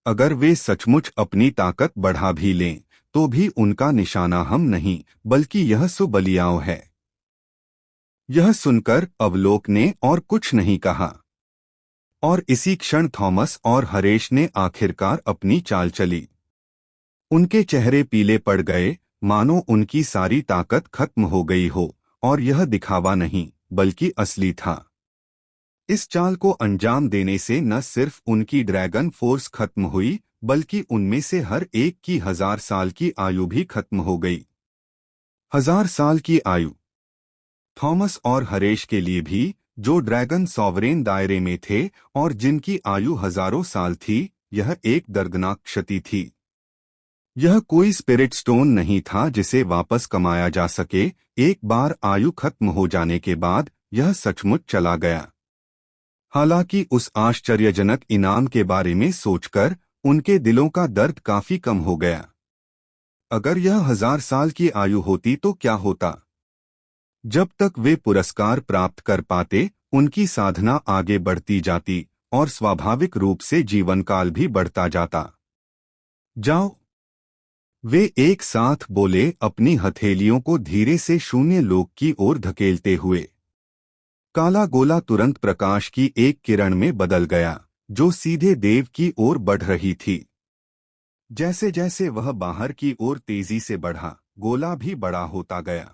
अगर वे सचमुच अपनी ताकत बढ़ा भी लें तो भी उनका निशाना हम नहीं, बल्कि यह सुबलियाओं है। यह सुनकर अवलोक ने और कुछ नहीं कहा और इसी क्षण थॉमस और हरेश ने आखिरकार अपनी चाल चली। उनके चेहरे पीले पड़ गए, मानो उनकी सारी ताकत खत्म हो गई हो, और यह दिखावा नहीं बल्कि असली था। इस चाल को अंजाम देने से न सिर्फ उनकी ड्रैगन फोर्स खत्म हुई, बल्कि उनमें से हर एक की 1000 साल की आयु भी खत्म हो गई। 1000 साल की आयु। थॉमस और हरेश के लिए भी, जो ड्रैगन सॉवरेन दायरे में थे और जिनकी आयु हजारों साल थी, यह एक दर्दनाक क्षति थी। यह कोई स्पिरिट स्टोन नहीं था जिसे वापस कमाया जा सके। एक बार आयु खत्म हो जाने के बाद यह सचमुच चला गया। हालांकि उस आश्चर्यजनक इनाम के बारे में सोचकर उनके दिलों का दर्द काफी कम हो गया। अगर यह 1000 साल की आयु होती तो क्या होता? जब तक वे पुरस्कार प्राप्त कर पाते, उनकी साधना आगे बढ़ती जाती और स्वाभाविक रूप से जीवनकाल भी बढ़ता जाता। जाओ, वे एक साथ बोले, अपनी हथेलियों को धीरे से शून्य लोक की ओर धकेलते हुए। काला गोला तुरंत प्रकाश की एक किरण में बदल गया, जो सीधे देव की ओर बढ़ रही थी। जैसे जैसे वह बाहर की ओर तेजी से बढ़ा, गोला भी बड़ा होता गया।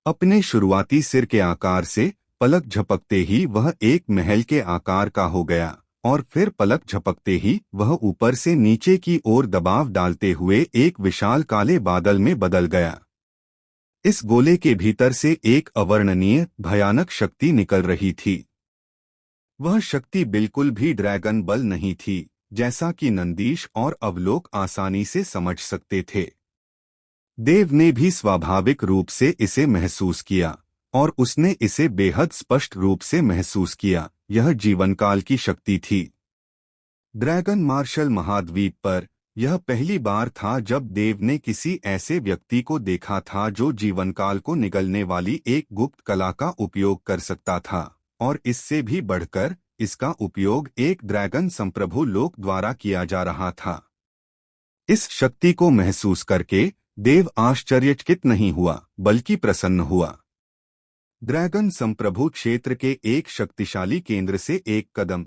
अपने शुरुआती सिर के आकार से पलक झपकते ही वह एक महल के आकार का हो गया, और फिर पलक झपकते ही वह ऊपर से नीचे की ओर दबाव डालते हुए एक विशाल काले बादल में बदल गया। इस गोले के भीतर से एक अवर्णनीय भयानक शक्ति निकल रही थी। वह शक्ति बिल्कुल भी ड्रैगन बल नहीं थी, जैसा कि नंदीश और अवलोक आसानी से समझ सकते थे। देव ने भी स्वाभाविक रूप से इसे महसूस किया, और उसने इसे बेहद स्पष्ट रूप से महसूस किया। यह जीवनकाल की शक्ति थी। ड्रैगन मार्शल महाद्वीप पर यह पहली बार था जब देव ने किसी ऐसे व्यक्ति को देखा था जो जीवनकाल को निगलने वाली एक गुप्त कला का उपयोग कर सकता था, और इससे भी बढ़कर इसका उपयोग एक ड्रैगन संप्रभु लोक द्वारा किया जा रहा था। इस शक्ति को महसूस करके देव आश्चर्यचकित नहीं हुआ, बल्कि प्रसन्न हुआ। ड्रैगन संप्रभु क्षेत्र के एक शक्तिशाली केंद्र से एक कदम।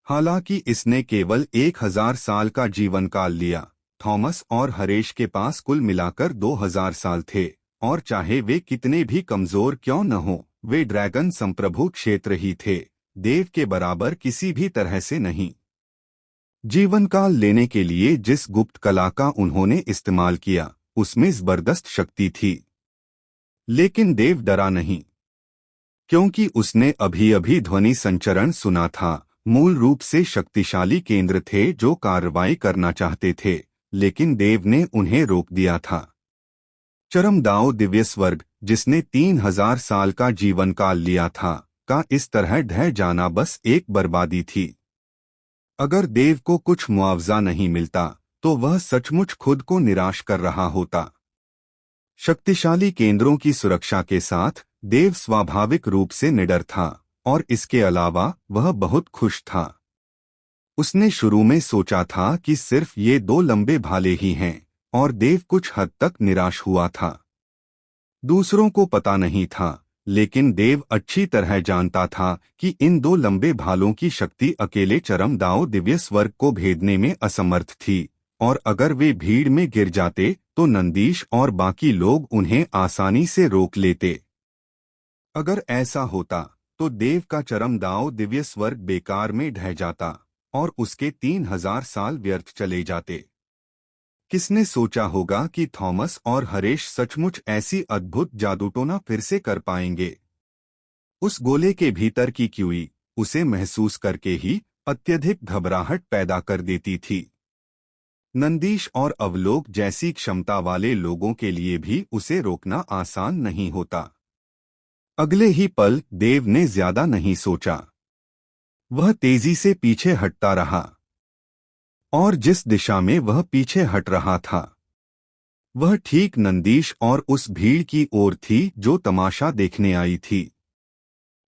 हालांकि इसने केवल 1000 साल का जीवन काल लिया, थॉमस और हरेश के पास कुल मिलाकर 2000 साल थे, और चाहे वे कितने भी कमजोर क्यों न हो, वे ड्रैगन संप्रभु क्षेत्र ही थे, देव के बराबर किसी भी तरह से नहीं। जीवन काल लेने के लिए जिस गुप्त कला का उन्होंने इस्तेमाल किया, उसमें जबरदस्त शक्ति थी। लेकिन देव डरा नहीं, क्योंकि उसने अभी अभी ध्वनि संचरण सुना था। मूल रूप से शक्तिशाली केंद्र थे जो कार्रवाई करना चाहते थे, लेकिन देव ने उन्हें रोक दिया था। चरमदाव दिव्य स्वर्ग, जिसने 3000 साल का जीवन काल लिया था, का इस तरह ढह जाना बस एक बर्बादी थी। अगर देव को कुछ मुआवजा नहीं मिलता, तो वह सचमुच खुद को निराश कर रहा होता। शक्तिशाली केंद्रों की सुरक्षा के साथ देव स्वाभाविक रूप से निडर था, और इसके अलावा वह बहुत खुश था। उसने शुरू में सोचा था कि सिर्फ ये 2 लंबे भाले ही हैं, और देव कुछ हद तक निराश हुआ था। दूसरों को पता नहीं था, लेकिन देव अच्छी तरह जानता था कि इन 2 लंबे भालों की शक्ति अकेले चरमदाव दिव्य स्वर्ग को भेदने में असमर्थ थी, और अगर वे भीड़ में गिर जाते तो नंदीश और बाकी लोग उन्हें आसानी से रोक लेते। अगर ऐसा होता तो देव का चरमदाव दिव्य स्वर्ग बेकार में ढह जाता, और उसके 3000 साल व्यर्थ चले जाते। किसने सोचा होगा कि थॉमस और हरेश सचमुच ऐसी अद्भुत जादूटोना फिर से कर पाएंगे। उस गोले के भीतर की क्यूई उसे महसूस करके ही अत्यधिक घबराहट पैदा कर देती थी। नंदीश और अवलोक जैसी क्षमता वाले लोगों के लिए भी उसे रोकना आसान नहीं होता। अगले ही पल देव ने ज्यादा नहीं सोचा। वह तेजी से पीछे हटता रहा, और जिस दिशा में वह पीछे हट रहा था, वह ठीक नंदीश और उस भीड़ की ओर थी जो तमाशा देखने आई थी।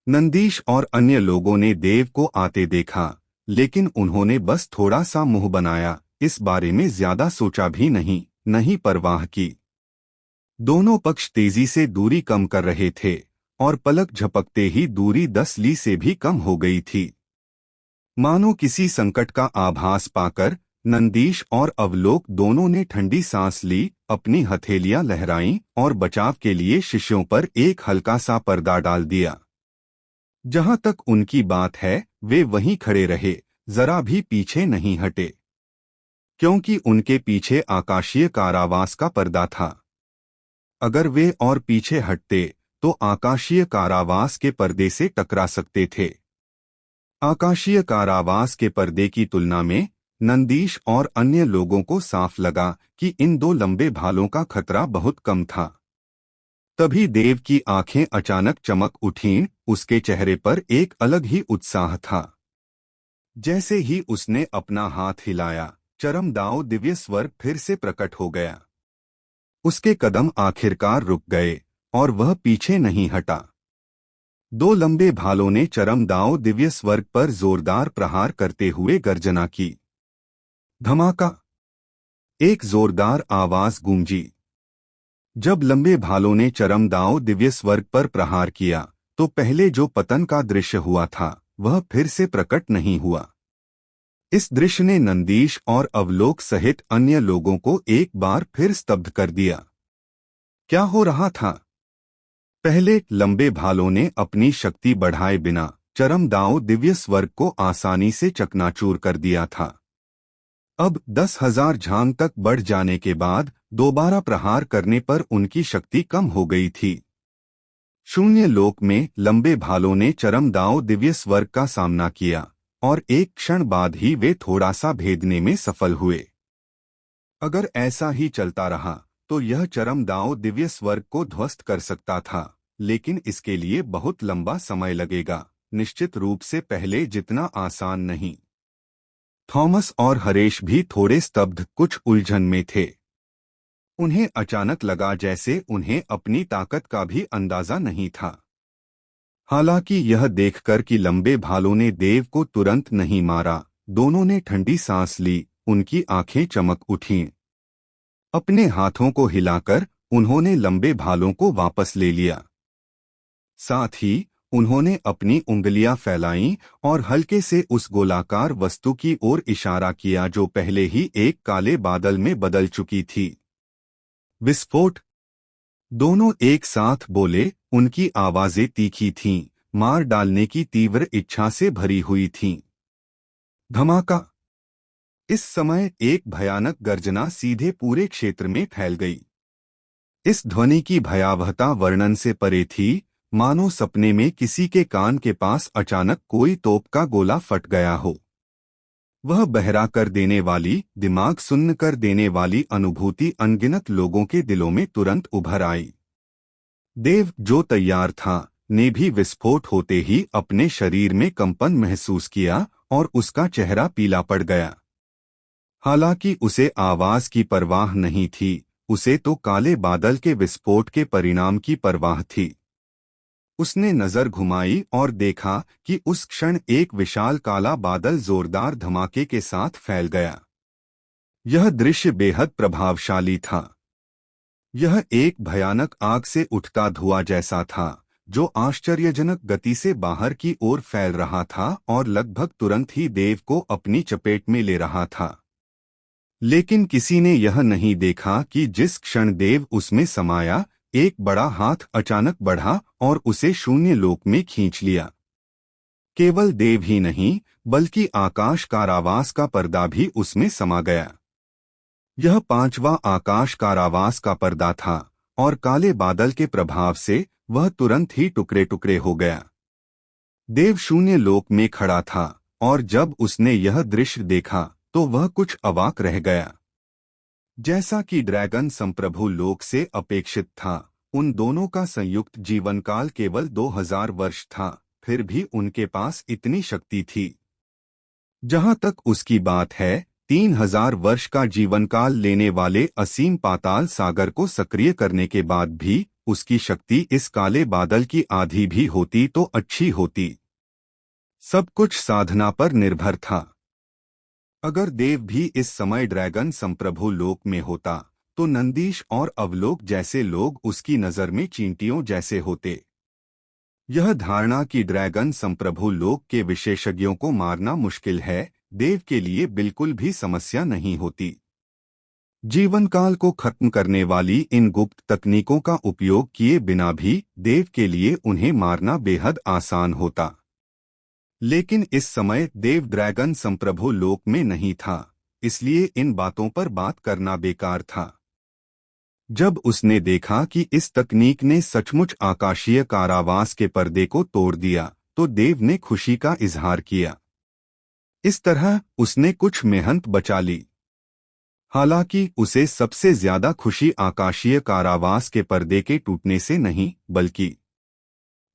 नंदीश और अन्य लोगों ने देव को आते देखा, लेकिन उन्होंने बस थोड़ा सा मुंह बनाया, इस बारे में ज्यादा सोचा भी नहीं परवाह की। दोनों पक्ष तेजी से दूरी कम कर रहे थे, और पलक झपकते ही दूरी 10 ली से भी कम हो गई थी। मानो किसी संकट का आभास पाकर नंदीश और अवलोक दोनों ने ठंडी सांस ली, अपनी हथेलियां लहराईं और बचाव के लिए शिष्यों पर एक हल्का सा पर्दा डाल दिया। जहां तक उनकी बात है, वे वहीं खड़े रहे, जरा भी पीछे नहीं हटे, क्योंकि उनके पीछे आकाशीय कारावास का पर्दा था। अगर वे और पीछे हटते तो आकाशीय कारावास के पर्दे से टकरा सकते थे। आकाशीय कारावास के पर्दे की तुलना में नंदीश और अन्य लोगों को साफ लगा कि इन 2 लंबे भालों का खतरा बहुत कम था। तभी देव की आंखें अचानक चमक उठीं, उसके चेहरे पर एक अलग ही उत्साह था। जैसे ही उसने अपना हाथ हिलाया, चरमदाव दिव्य स्वर्ग फिर से प्रकट हो गया। उसके कदम आखिरकार रुक गए, और वह पीछे नहीं हटा। 2 लंबे भालों ने चरमदाव दिव्य स्वर्ग पर जोरदार प्रहार करते हुए गर्जना की। धमाका! एक जोरदार आवाज गूंजी। जब लंबे भालों ने चरमदाव दिव्य स्वर्ग पर प्रहार किया, तो पहले जो पतन का दृश्य हुआ था, वह फिर से प्रकट नहीं हुआ। इस दृश्य ने नंदीश और अवलोक सहित अन्य लोगों को एक बार फिर स्तब्ध कर दिया। क्या हो रहा था? पहले लंबे भालों ने अपनी शक्ति बढ़ाए बिना चरमदाव दिव्य स्वर्ग को आसानी से चकनाचूर कर दिया था। अब 10,000 झांग तक बढ़ जाने के बाद दोबारा प्रहार करने पर उनकी शक्ति कम हो गई थी। शून्य लोक में लंबे भालों ने चरमदाव दिव्य स्वर्ग का सामना किया और एक क्षण बाद ही वे थोड़ा सा भेदने में सफल हुए। अगर ऐसा ही चलता रहा तो यह चरमदाव दिव्य स्वर्ग को ध्वस्त कर सकता था, लेकिन इसके लिए बहुत लंबा समय लगेगा, निश्चित रूप से पहले जितना आसान नहीं। थॉमस और हरेश भी थोड़े स्तब्ध, कुछ उलझन में थे। उन्हें अचानक लगा जैसे उन्हें अपनी ताकत का भी अंदाजा नहीं था। हालांकि यह देखकर कि लंबे भालों ने देव को तुरंत नहीं मारा, दोनों ने ठंडी सांस ली, उनकी आंखें चमक उठीं। अपने हाथों को हिलाकर उन्होंने लंबे भालों को वापस ले लिया। साथ ही उन्होंने अपनी उंगलियां फैलाईं और हल्के से उस गोलाकार वस्तु की ओर इशारा किया जो पहले ही एक काले बादल में बदल चुकी थी। विस्फोट! दोनों एक साथ बोले, उनकी आवाजें तीखी थीं, मार डालने की तीव्र इच्छा से भरी हुई थीं। धमाका! इस समय एक भयानक गर्जना सीधे पूरे क्षेत्र में फैल गई। इस ध्वनि की भयावहता वर्णन से परे थी, मानो सपने में किसी के कान के पास अचानक कोई तोप का गोला फट गया हो। वह बहरा कर देने वाली, दिमाग सुन्न कर देने वाली अनुभूति अनगिनत लोगों के दिलों में तुरंत उभर आई। देव, जो तैयार था, ने भी विस्फोट होते ही अपने शरीर में कंपन महसूस किया और उसका चेहरा पीला पड़ गया। हालांकि उसे आवाज की परवाह नहीं थी, उसे तो काले बादल के विस्फोट के परिणाम की परवाह थी। उसने नजर घुमाई और देखा कि उस क्षण एक विशाल काला बादल जोरदार धमाके के साथ फैल गया। यह दृश्य बेहद प्रभावशाली था। यह एक भयानक आग से उठता धुआं जैसा था, जो आश्चर्यजनक गति से बाहर की ओर फैल रहा था और लगभग तुरंत ही देव को अपनी चपेट में ले रहा था। लेकिन किसी ने यह नहीं देखा कि जिस क्षण देव उसमें समाया, एक बड़ा हाथ अचानक बढ़ा और उसे शून्य लोक में खींच लिया। केवल देव ही नहीं, बल्कि आकाश कारावास का पर्दा भी उसमें समा गया। यह 5वां आकाश कारावास का पर्दा था और काले बादल के प्रभाव से वह तुरंत ही टुकड़े टुकड़े हो गया। देव शून्य लोक में खड़ा था और जब उसने यह दृश्य देखा तो वह कुछ अवाक रह गया। जैसा कि ड्रैगन संप्रभु लोक से अपेक्षित था, उन दोनों का संयुक्त जीवनकाल केवल 2000 वर्ष था, फिर भी उनके पास इतनी शक्ति थी। जहां तक उसकी बात है, 3000 वर्ष का जीवनकाल लेने वाले असीम पाताल सागर को सक्रिय करने के बाद भी उसकी शक्ति इस काले बादल की आधी भी होती तो अच्छी होती। सब कुछ साधना पर निर्भर था। अगर देव भी इस समय ड्रैगन संप्रभु लोक में होता तो नंदीश और अवलोक जैसे लोग उसकी नजर में चींटियों जैसे होते। यह धारणा कि ड्रैगन संप्रभु लोक के विशेषज्ञों को मारना मुश्किल है, देव के लिए बिल्कुल भी समस्या नहीं होती। जीवनकाल को खत्म करने वाली इन गुप्त तकनीकों का उपयोग किए बिना भी देव के लिए उन्हें मारना बेहद आसान होता। लेकिन इस समय देव ड्रैगन संप्रभु लोक में नहीं था, इसलिए इन बातों पर बात करना बेकार था। जब उसने देखा कि इस तकनीक ने सचमुच आकाशीय कारावास के पर्दे को तोड़ दिया, तो देव ने खुशी का इजहार किया। इस तरह उसने कुछ मेहनत बचा ली। हालांकि उसे सबसे ज्यादा खुशी आकाशीय कारावास के पर्दे के टूटने से नहीं, बल्कि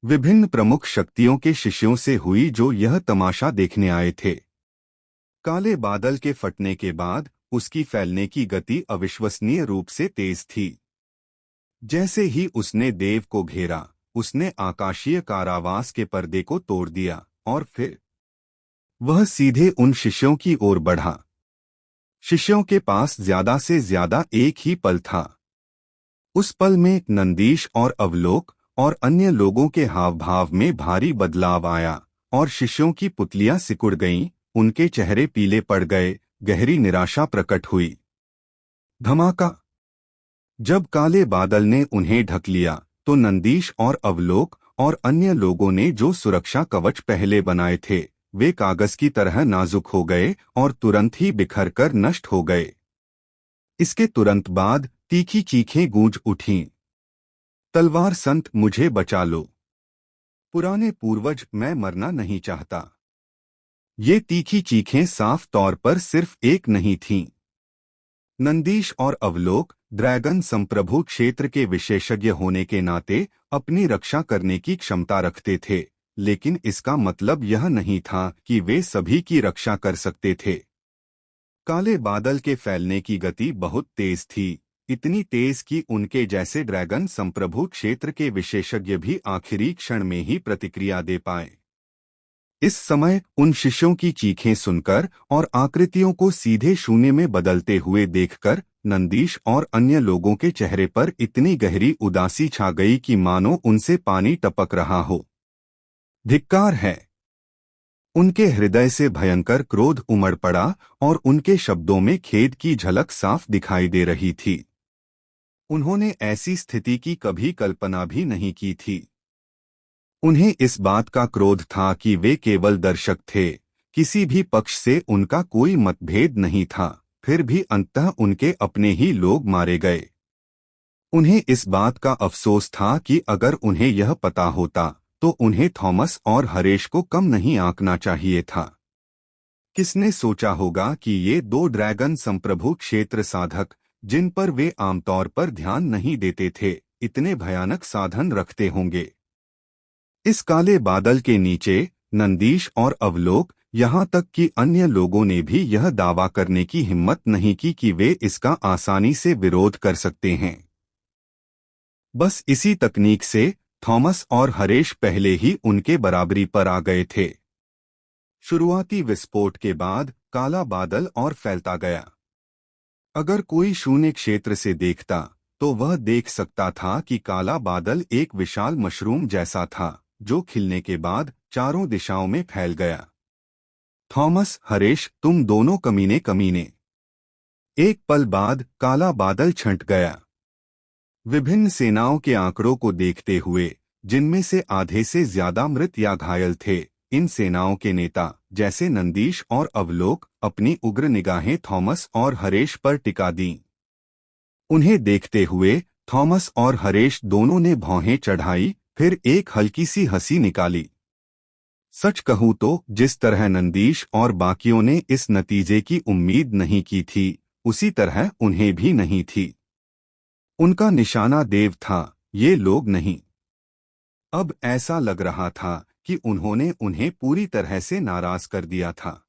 विभिन्न प्रमुख शक्तियों के शिष्यों से हुई जो यह तमाशा देखने आए थे। काले बादल के फटने के बाद उसकी फैलने की गति अविश्वसनीय रूप से तेज थी। जैसे ही उसने देव को घेरा, उसने आकाशीय कारावास के पर्दे को तोड़ दिया और फिर वह सीधे उन शिष्यों की ओर बढ़ा। शिष्यों के पास ज्यादा से ज्यादा एक ही पल था। उस पल में नंदीश और अवलोक और अन्य लोगों के हाव भाव में भारी बदलाव आया और शिष्यों की पुतलियां सिकुड़ गईं, उनके चेहरे पीले पड़ गए, गहरी निराशा प्रकट हुई। धमाका! जब काले बादल ने उन्हें ढक लिया तो नंदीश और अवलोक और अन्य लोगों ने जो सुरक्षा कवच पहले बनाए थे वे कागज की तरह नाजुक हो गए और तुरंत ही बिखर कर नष्ट हो गए। इसके तुरंत बाद तीखी चीखें गूंज उठीं। तलवार संत, मुझे बचा लो। पुराने पूर्वज, मैं मरना नहीं चाहता। ये तीखी चीखें साफ तौर पर सिर्फ एक नहीं थीं। नंदीश और अवलोक ड्रैगन संप्रभु क्षेत्र के विशेषज्ञ होने के नाते अपनी रक्षा करने की क्षमता रखते थे, लेकिन इसका मतलब यह नहीं था कि वे सभी की रक्षा कर सकते थे। काले बादल के फैलने की गति बहुत तेज थी, इतनी तेज कि उनके जैसे ड्रैगन संप्रभु क्षेत्र के विशेषज्ञ भी आखिरी क्षण में ही प्रतिक्रिया दे पाए। इस समय उन शिष्यों की चीखें सुनकर और आकृतियों को सीधे शून्य में बदलते हुए देखकर नंदीश और अन्य लोगों के चेहरे पर इतनी गहरी उदासी छा गई कि मानो उनसे पानी टपक रहा हो। धिक्कार है! उनके हृदय से भयंकर क्रोध उमड़ पड़ा और उनके शब्दों में खेद की झलक साफ दिखाई दे रही थी। उन्होंने ऐसी स्थिति की कभी कल्पना भी नहीं की थी। उन्हें इस बात का क्रोध था कि वे केवल दर्शक थे, किसी भी पक्ष से उनका कोई मतभेद नहीं था, फिर भी अंततः उनके अपने ही लोग मारे गए। उन्हें इस बात का अफसोस था कि अगर उन्हें यह पता होता तो उन्हें थॉमस और हरेश को कम नहीं आंकना चाहिए था। किसने सोचा होगा कि ये दो ड्रैगन संप्रभु क्षेत्र साधक, जिन पर वे आमतौर पर ध्यान नहीं देते थे, इतने भयानक साधन रखते होंगे। इस काले बादल के नीचे नंदीश और अवलोक, यहाँ तक कि अन्य लोगों ने भी यह दावा करने की हिम्मत नहीं की कि वे इसका आसानी से विरोध कर सकते हैं। बस इसी तकनीक से थॉमस और हरेश पहले ही उनके बराबरी पर आ गए थे। शुरुआती विस्फोट के बाद काला बादल और फैलता गया। अगर कोई शून्य क्षेत्र से देखता तो वह देख सकता था कि काला बादल एक विशाल मशरूम जैसा था, जो खिलने के बाद चारों दिशाओं में फैल गया। थॉमस, हरेश, तुम दोनों कमीने कमीने! एक पल बाद काला बादल छंट गया। विभिन्न सेनाओं के आंकड़ों को देखते हुए, जिनमें से आधे से ज्यादा मृत या घायल थे, इन सेनाओं के नेता जैसे नंदीश और अवलोक अपनी उग्र निगाहें थॉमस और हरेश पर टिका दीं। उन्हें देखते हुए थॉमस और हरेश दोनों ने भौहें चढ़ाई, फिर एक हल्की सी हंसी निकाली। सच कहूं तो जिस तरह नंदीश और बाकियों ने इस नतीजे की उम्मीद नहीं की थी, उसी तरह उन्हें भी नहीं थी। उनका निशाना देव था, ये लोग नहीं। अब ऐसा लग रहा था कि उन्होंने उन्हें पूरी तरह से नाराज कर दिया था।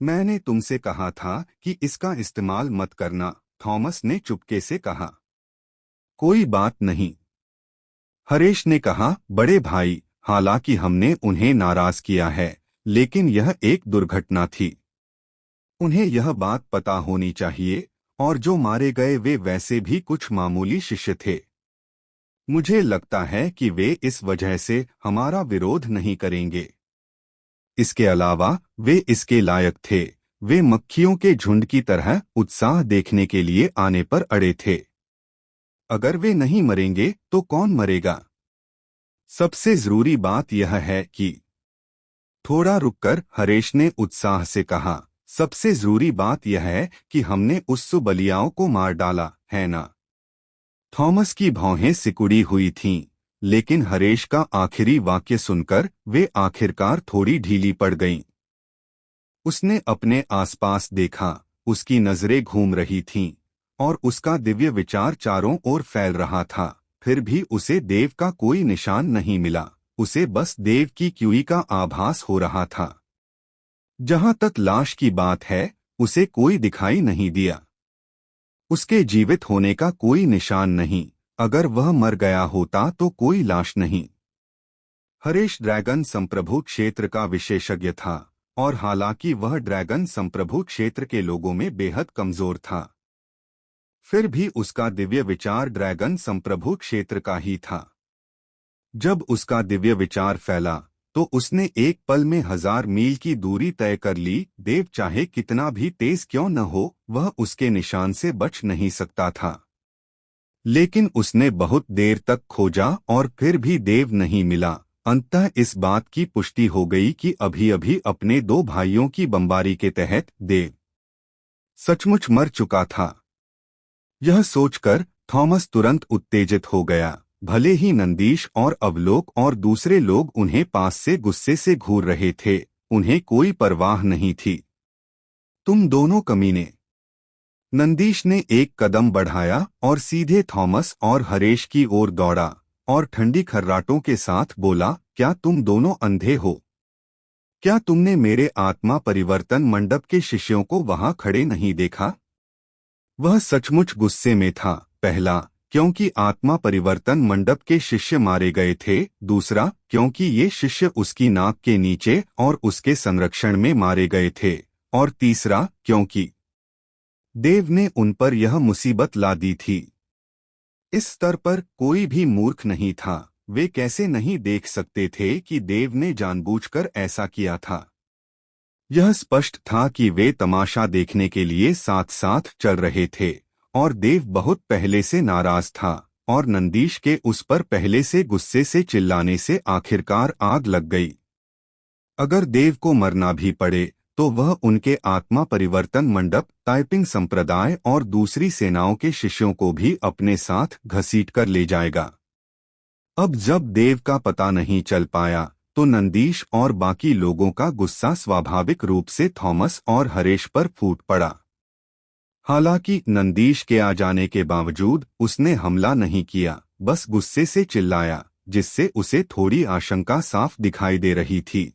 मैंने तुमसे कहा था कि इसका इस्तेमाल मत करना, थॉमस ने चुपके से कहा। कोई बात नहीं, हरेश ने कहा। बड़े भाई, हालांकि हमने उन्हें नाराज किया है, लेकिन यह एक दुर्घटना थी। उन्हें यह बात पता होनी चाहिए, और जो मारे गए वे वैसे भी कुछ मामूली शिष्य थे। मुझे लगता है कि वे इस वजह से हमारा विरोध नहीं करेंगे। इसके अलावा वे इसके लायक थे। वे मक्खियों के झुंड की तरह उत्साह देखने के लिए आने पर अड़े थे। अगर वे नहीं मरेंगे तो कौन मरेगा? सबसे जरूरी बात यह है कि... थोड़ा रुककर हरेश ने उत्साह से कहा, सबसे जरूरी बात यह है कि हमने उस सुबलियाओं को मार डाला, है ना? थॉमस की भौहें सिकुड़ी हुई थीं, लेकिन हरेश का आखिरी वाक्य सुनकर वे आखिरकार थोड़ी ढीली पड़ गईं। उसने अपने आसपास देखा, उसकी नजरें घूम रही थीं, और उसका दिव्य विचार चारों ओर फैल रहा था। फिर भी उसे देव का कोई निशान नहीं मिला, उसे बस देव की क्यूई का आभास हो रहा था। जहां तक लाश की बात है, उसे कोई दिखाई नहीं दिया। उसके जीवित होने का कोई निशान नहीं। अगर वह मर गया होता तो कोई लाश नहीं। हरेश ड्रैगन संप्रभु क्षेत्र का विशेषज्ञ था, और हालांकि वह ड्रैगन संप्रभु क्षेत्र के लोगों में बेहद कमजोर था, फिर भी उसका दिव्य विचार ड्रैगन संप्रभु क्षेत्र का ही था। जब उसका दिव्य विचार फैला तो उसने एक पल में 1000 मील की दूरी तय कर ली। देव चाहे कितना भी तेज क्यों न हो, वह उसके निशान से बच नहीं सकता था। लेकिन उसने बहुत देर तक खोजा और फिर भी देव नहीं मिला। अंततः इस बात की पुष्टि हो गई कि अभी अभी अपने दो भाइयों की बमबारी के तहत देव सचमुच मर चुका था। यह सोचकर थॉमस तुरंत उत्तेजित हो गया। भले ही नंदीश और अवलोक और दूसरे लोग उन्हें पास से गुस्से से घूर रहे थे, उन्हें कोई परवाह नहीं थी। तुम दोनों कमीने! नंदीश ने एक कदम बढ़ाया और सीधे थॉमस और हरेश की ओर दौड़ा और ठंडी खर्राटों के साथ बोला, क्या तुम दोनों अंधे हो? क्या तुमने मेरे आत्मा परिवर्तन मंडप के शिष्यों को वहां खड़े नहीं देखा? वह सचमुच गुस्से में था। पहला, क्योंकि आत्मा परिवर्तन मंडप के शिष्य मारे गए थे। दूसरा, क्योंकि ये शिष्य उसकी नाक के नीचे और उसके संरक्षण में मारे गए थे। और तीसरा, क्योंकि देव ने उन पर यह मुसीबत ला दी थी। इस स्तर पर कोई भी मूर्ख नहीं था। वे कैसे नहीं देख सकते थे कि देव ने जानबूझकर ऐसा किया था। यह स्पष्ट था कि वे तमाशा देखने के लिए साथ साथ चल रहे थे और देव बहुत पहले से नाराज था और नंदीश के उस पर पहले से गुस्से से चिल्लाने से आखिरकार आग लग गई। अगर देव को मरना भी पड़े तो वह उनके आत्मा परिवर्तन मंडप, टाइपिंग संप्रदाय और दूसरी सेनाओं के शिष्यों को भी अपने साथ घसीटकर ले जाएगा। अब जब देव का पता नहीं चल पाया तो नंदीश और बाकी लोगों का गुस्सा स्वाभाविक रूप से थॉमस और हरेश पर फूट पड़ा। हालांकि नंदीश के आ जाने के बावजूद उसने हमला नहीं किया, बस गुस्से से चिल्लाया, जिससे उसे थोड़ी आशंका साफ दिखाई दे रही थी।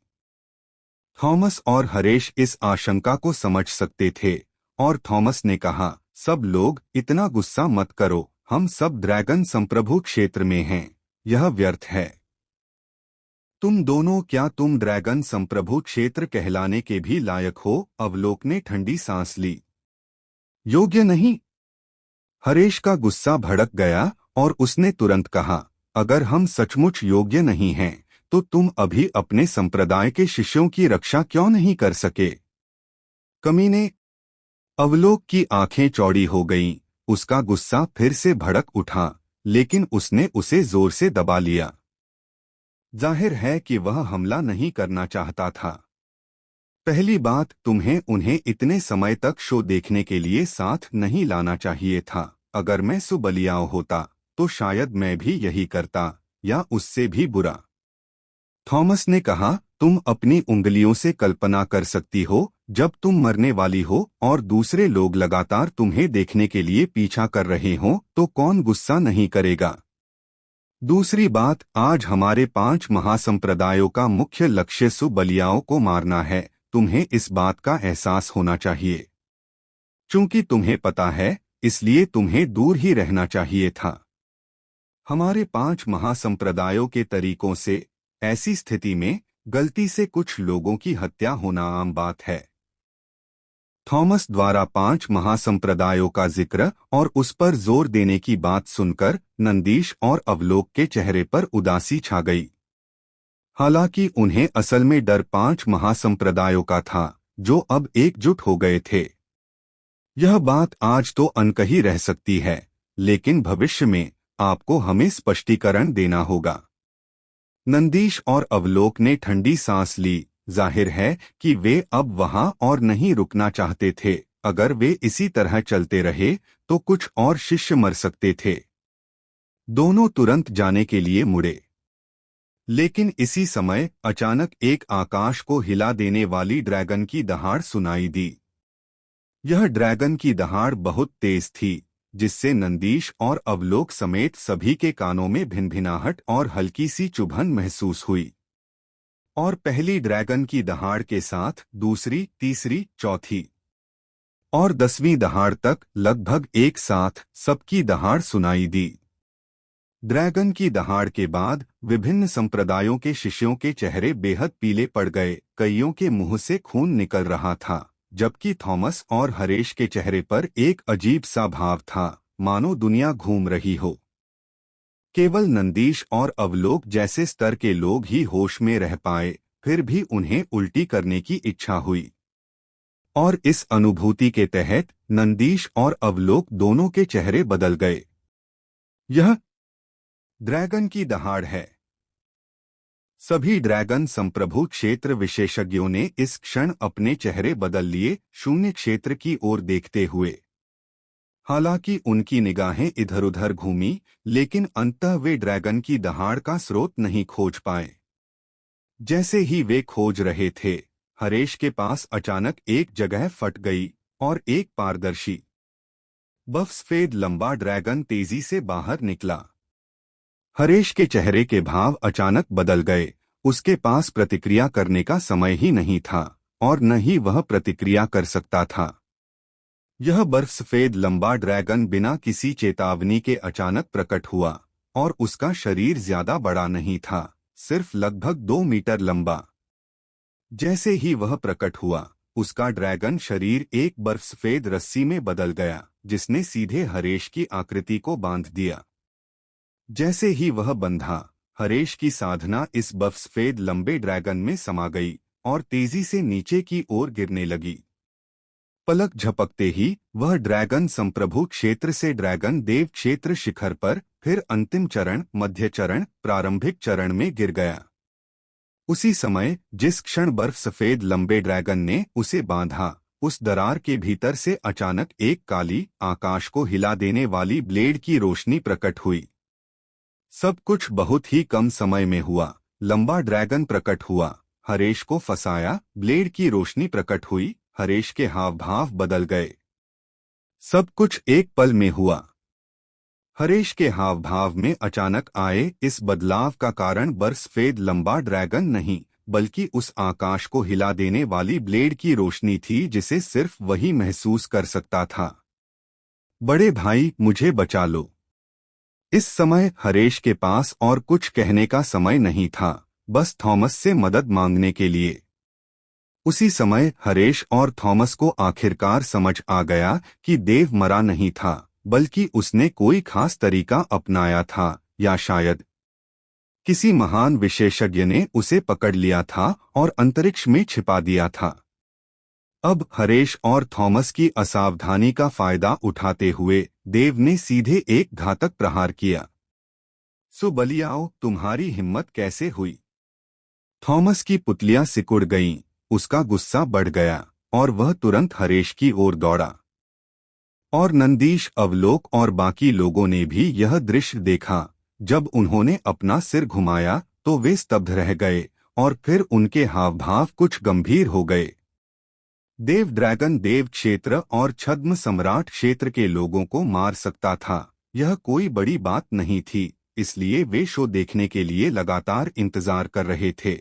थॉमस और हरेश इस आशंका को समझ सकते थे और थॉमस ने कहा, सब लोग इतना गुस्सा मत करो, हम सब ड्रैगन संप्रभु क्षेत्र में हैं, यह व्यर्थ है। तुम दोनों, क्या तुम ड्रैगन संप्रभु क्षेत्र कहलाने के भी लायक हो? अवलोक ने ठंडी सांस ली। योग्य नहीं? हरेश का गुस्सा भड़क गया और उसने तुरंत कहा, अगर हम सचमुच योग्य नहीं हैं तो तुम अभी अपने संप्रदाय के शिष्यों की रक्षा क्यों नहीं कर सके? कमीने! अवलोक की आंखें चौड़ी हो गईं। उसका गुस्सा फिर से भड़क उठा, लेकिन उसने उसे जोर से दबा लिया। जाहिर है कि वह हमला नहीं करना चाहता था। पहली बात, तुम्हें उन्हें इतने समय तक शो देखने के लिए साथ नहीं लाना चाहिए था। अगर मैं सुबलियाओ होता तो शायद मैं भी यही करता, या उससे भी बुरा। थॉमस ने कहा, तुम अपनी उंगलियों से कल्पना कर सकती हो, जब तुम मरने वाली हो और दूसरे लोग लगातार तुम्हें देखने के लिए पीछा कर रहे हों, तो कौन गुस्सा नहीं करेगा? दूसरी बात, आज हमारे 5 महासंप्रदायों का मुख्य लक्ष्य सुबलियाओं को मारना है। तुम्हें इस बात का एहसास होना चाहिए। चूंकि तुम्हें पता है, इसलिए तुम्हें दूर ही रहना चाहिए था हमारे 5 महासंप्रदायों के तरीकों से। ऐसी स्थिति में गलती से कुछ लोगों की हत्या होना आम बात है। थॉमस द्वारा 5 महासंप्रदायों का जिक्र और उस पर जोर देने की बात सुनकर नंदीश और अवलोक के चेहरे पर उदासी छा गई। हालांकि उन्हें असल में डर 5 महासंप्रदायों का था, जो अब एकजुट हो गए थे। यह बात आज तो अनकही रह सकती है, लेकिन भविष्य में आपको हमें स्पष्टीकरण देना होगा। नंदीश और अवलोक ने ठंडी सांस ली। जाहिर है कि वे अब वहां और नहीं रुकना चाहते थे। अगर वे इसी तरह चलते रहे तो कुछ और शिष्य मर सकते थे। दोनों तुरंत जाने के लिए मुड़े, लेकिन इसी समय अचानक एक आकाश को हिला देने वाली ड्रैगन की दहाड़ सुनाई दी। यह ड्रैगन की दहाड़ बहुत तेज थी, जिससे नंदीश और अवलोक समेत सभी के कानों में भिनभिनाहट और हल्की सी चुभन महसूस हुई। और पहली ड्रैगन की दहाड़ के साथ दूसरी, तीसरी, चौथी और 10वीं दहाड़ तक लगभग एक साथ सबकी दहाड़ सुनाई दी। ड्रैगन की दहाड़ के बाद विभिन्न संप्रदायों के शिष्यों के चेहरे बेहद पीले पड़ गए। कईयों के मुंह से खून निकल रहा था, जबकि थॉमस और हरेश के चेहरे पर एक अजीब सा भाव था, मानो दुनिया घूम रही हो। केवल नंदीश और अवलोक जैसे स्तर के लोग ही होश में रह पाए, फिर भी उन्हें उल्टी करने की इच्छा हुई। और इस अनुभूति के तहत नंदीश और अवलोक दोनों के चेहरे बदल गए। यह ड्रैगन की दहाड़ है। सभी ड्रैगन संप्रभु क्षेत्र विशेषज्ञों ने इस क्षण अपने चेहरे बदल लिए, शून्य क्षेत्र की ओर देखते हुए। हालांकि उनकी निगाहें इधर-उधर घूमी, लेकिन अंततः वे ड्रैगन की दहाड़ का स्रोत नहीं खोज पाए। जैसे ही वे खोज रहे थे, हरेश के पास अचानक एक जगह फट गई और एक पारदर्शी बफ सफेद लंबा ड्रैगन तेजी से बाहर निकला। हरेश के चेहरे के भाव अचानक बदल गए। उसके पास प्रतिक्रिया करने का समय ही नहीं था और न ही वह प्रतिक्रिया कर सकता था। यह बर्फ सफेद लंबा ड्रैगन बिना किसी चेतावनी के अचानक प्रकट हुआ और उसका शरीर ज्यादा बड़ा नहीं था, सिर्फ लगभग 2 मीटर लंबा। जैसे ही वह प्रकट हुआ, उसका ड्रैगन शरीर एक बर्फ सफेद रस्सी में बदल गया, जिसने सीधे हरेश की आकृति को बांध दिया। जैसे ही वह बंधा, हरेश की साधना इस बर्फ सफेद लंबे ड्रैगन में समा गई और तेजी से नीचे की ओर गिरने लगी। पलक झपकते ही वह ड्रैगन संप्रभु क्षेत्र से ड्रैगन देव क्षेत्र शिखर पर, फिर अंतिम चरण, मध्य चरण, प्रारंभिक चरण में गिर गया। उसी समय जिस क्षण बर्फ सफेद लंबे ड्रैगन ने उसे बांधा, उस दरार के भीतर से अचानक एक काली, आकाश को हिला देने वाली ब्लेड की रोशनी प्रकट हुई। सब कुछ बहुत ही कम समय में हुआ। लंबा ड्रैगन प्रकट हुआ, हरेश को फंसाया, ब्लेड की रोशनी प्रकट हुई, हरेश के हाव भाव बदल गए। सब कुछ एक पल में हुआ। हरेश के हाव भाव में अचानक आए इस बदलाव का कारण बर्फ सफेद लंबा ड्रैगन नहीं, बल्कि उस आकाश को हिला देने वाली ब्लेड की रोशनी थी जिसे सिर्फ वही महसूस कर सकता था। बड़े भाई, मुझे बचा लो। इस समय हरेश के पास और कुछ कहने का समय नहीं था, बस थॉमस से मदद मांगने के लिए। उसी समय हरेश और थॉमस को आखिरकार समझ आ गया कि देव मरा नहीं था, बल्कि उसने कोई खास तरीका अपनाया था, या शायद किसी महान विशेषज्ञ ने उसे पकड़ लिया था और अंतरिक्ष में छिपा दिया था। अब हरेश और थॉमस की असावधानी का फायदा उठाते हुए देव ने सीधे एक घातक प्रहार किया। सो बलियाओ, तुम्हारी हिम्मत कैसे हुई? थॉमस की पुतलियां सिकुड़ गईं, उसका गुस्सा बढ़ गया और वह तुरंत हरेश की ओर दौड़ा। और नंदीश, अवलोक और बाकी लोगों ने भी यह दृश्य देखा। जब उन्होंने अपना सिर घुमाया तो वे स्तब्ध रह गए और फिर उनके हाव भाव कुछ गंभीर हो गए। देव ड्रैगन देव क्षेत्र और छद्म सम्राट क्षेत्र के लोगों को मार सकता था, यह कोई बड़ी बात नहीं थी, इसलिए वे शो देखने के लिए लगातार इंतजार कर रहे थे।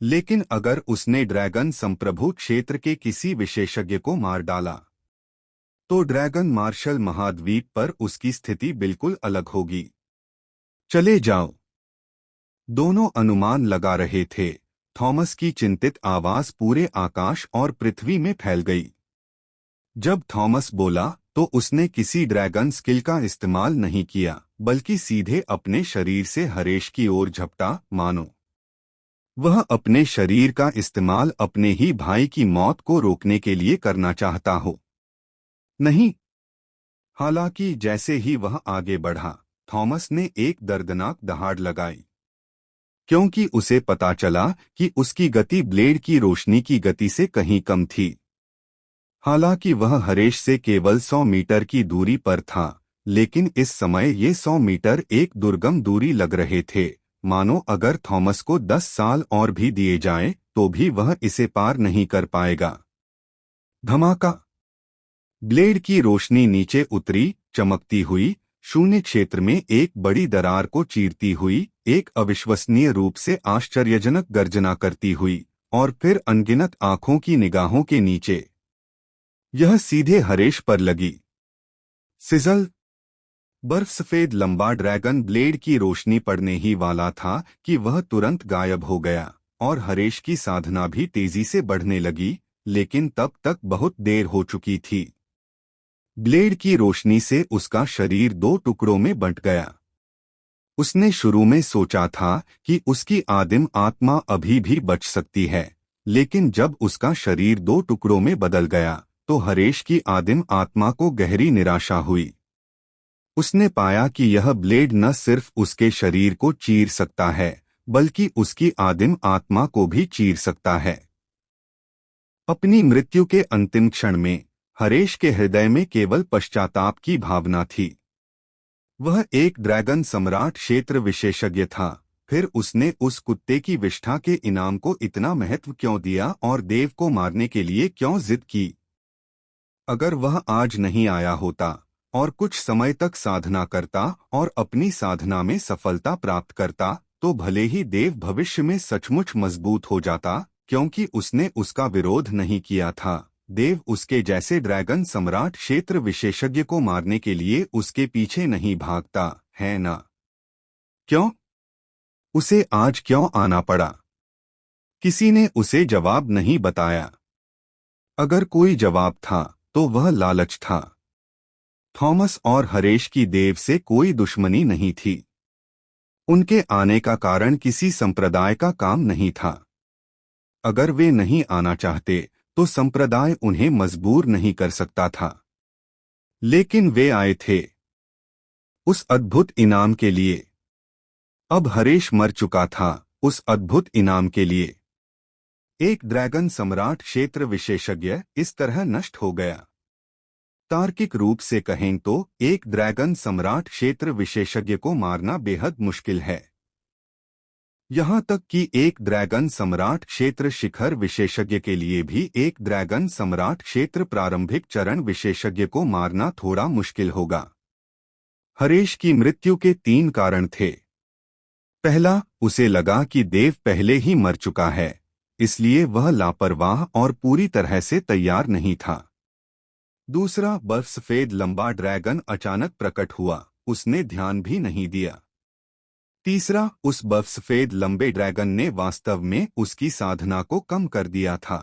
लेकिन अगर उसने ड्रैगन संप्रभु क्षेत्र के किसी विशेषज्ञ को मार डाला, तो ड्रैगन मार्शल महाद्वीप पर उसकी स्थिति बिल्कुल अलग होगी। चले जाओ। दोनों अनुमान लगा रहे थे। थॉमस की चिंतित आवाज पूरे आकाश और पृथ्वी में फैल गई। जब थॉमस बोला तो उसने किसी ड्रैगन स्किल का इस्तेमाल नहीं किया, बल्कि सीधे अपने शरीर से हरेश की ओर झपटा, मानो वह अपने शरीर का इस्तेमाल अपने ही भाई की मौत को रोकने के लिए करना चाहता हो। नहीं। हालांकि जैसे ही वह आगे बढ़ा, थॉमस ने एक दर्दनाक दहाड़ लगाई, क्योंकि उसे पता चला कि उसकी गति ब्लेड की रोशनी की गति से कहीं कम थी। हालांकि वह हरेश से केवल 100 मीटर की दूरी पर था, लेकिन इस समय ये 100 मीटर एक दुर्गम दूरी लग रहे थे, मानो अगर थॉमस को 10 साल और भी दिए जाएं, तो भी वह इसे पार नहीं कर पाएगा। धमाका! ब्लेड की रोशनी नीचे उतरी, चमकती हुई, शून्य क्षेत्र में एक बड़ी दरार को चीरती हुई, एक अविश्वसनीय रूप से आश्चर्यजनक गर्जना करती हुई, और फिर अनगिनत आंखों की निगाहों के नीचे यह सीधे हरेश पर लगी। सिजल! बर्फ सफेद लंबा ड्रैगन ब्लेड की रोशनी पड़ने ही वाला था कि वह तुरंत गायब हो गया और हरेश की साधना भी तेजी से बढ़ने लगी, लेकिन तब तक बहुत देर हो चुकी थी। ब्लेड की रोशनी से उसका शरीर 2 टुकड़ों में बंट गया। उसने शुरू में सोचा था कि उसकी आदिम आत्मा अभी भी बच सकती है, लेकिन जब उसका शरीर 2 टुकड़ों में बदल गया तो हरेश की आदिम आत्मा को गहरी निराशा हुई। उसने पाया कि यह ब्लेड न सिर्फ उसके शरीर को चीर सकता है, बल्कि उसकी आदिम आत्मा को भी चीर सकता है। अपनी मृत्यु के अंतिम क्षण में हरेश के हृदय में केवल पश्चाताप की भावना थी। वह एक ड्रैगन सम्राट क्षेत्र विशेषज्ञ था, फिर उसने उस कुत्ते की विष्ठा के इनाम को इतना महत्व क्यों दिया और देव को मारने के लिए क्यों जिद की? अगर वह आज नहीं आया होता और कुछ समय तक साधना करता और अपनी साधना में सफलता प्राप्त करता, तो भले ही देव भविष्य में सचमुच मजबूत हो जाता, क्योंकि उसने उसका विरोध नहीं किया था। देव उसके जैसे ड्रैगन सम्राट क्षेत्र विशेषज्ञ को मारने के लिए उसके पीछे नहीं भागता, है ना? क्यों? उसे आज क्यों आना पड़ा? किसी ने उसे जवाब नहीं बताया। अगर कोई जवाब था, तो वह लालच था। थॉमस और हरेश की देव से कोई दुश्मनी नहीं थी। उनके आने का कारण किसी संप्रदाय का काम नहीं था। अगर वे नहीं आना चाहते, तो संप्रदाय उन्हें मजबूर नहीं कर सकता था। लेकिन वे आए थे उस अद्भुत इनाम के लिए। अब हरेश मर चुका था उस अद्भुत इनाम के लिए। एक ड्रैगन सम्राट क्षेत्र विशेषज्ञ इस तरह नष्ट हो गया। तार्किक रूप से कहें तो एक ड्रैगन सम्राट क्षेत्र विशेषज्ञ को मारना बेहद मुश्किल है। यहाँ तक कि एक ड्रैगन सम्राट क्षेत्र शिखर विशेषज्ञ के लिए भी एक ड्रैगन सम्राट क्षेत्र प्रारंभिक चरण विशेषज्ञ को मारना थोड़ा मुश्किल होगा। हरेश की मृत्यु के 3 कारण थे। पहला, उसे लगा कि देव पहले ही मर चुका है, इसलिए वह लापरवाह और पूरी तरह से तैयार नहीं था। दूसरा, बर्फ सफेद लंबा ड्रैगन अचानक प्रकट हुआ, उसने ध्यान भी नहीं दिया। तीसरा, उस बर्फ सफेद लंबे ड्रैगन ने वास्तव में उसकी साधना को कम कर दिया था।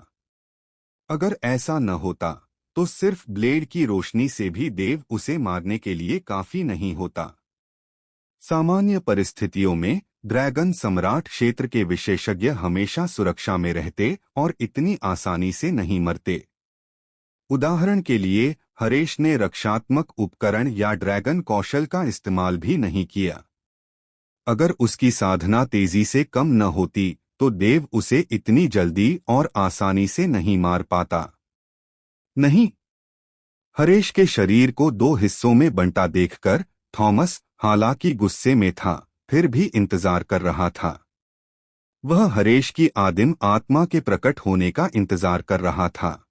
अगर ऐसा न होता, तो सिर्फ ब्लेड की रोशनी से भी देव उसे मारने के लिए काफी नहीं होता। सामान्य परिस्थितियों में ड्रैगन सम्राट क्षेत्र के विशेषज्ञ हमेशा सुरक्षा में रहते और इतनी आसानी से नहीं मरते। उदाहरण के लिए, हरेश ने रक्षात्मक उपकरण या ड्रैगन कौशल का इस्तेमाल भी नहीं किया। अगर उसकी साधना तेजी से कम न होती, तो देव उसे इतनी जल्दी और आसानी से नहीं मार पाता। नहीं। हरेश के शरीर को 2 हिस्सों में बंटा देखकर थॉमस, हालांकि गुस्से में था, फिर भी इंतजार कर रहा था। वह हरेश की आदिम आत्मा के प्रकट होने का इंतजार कर रहा था।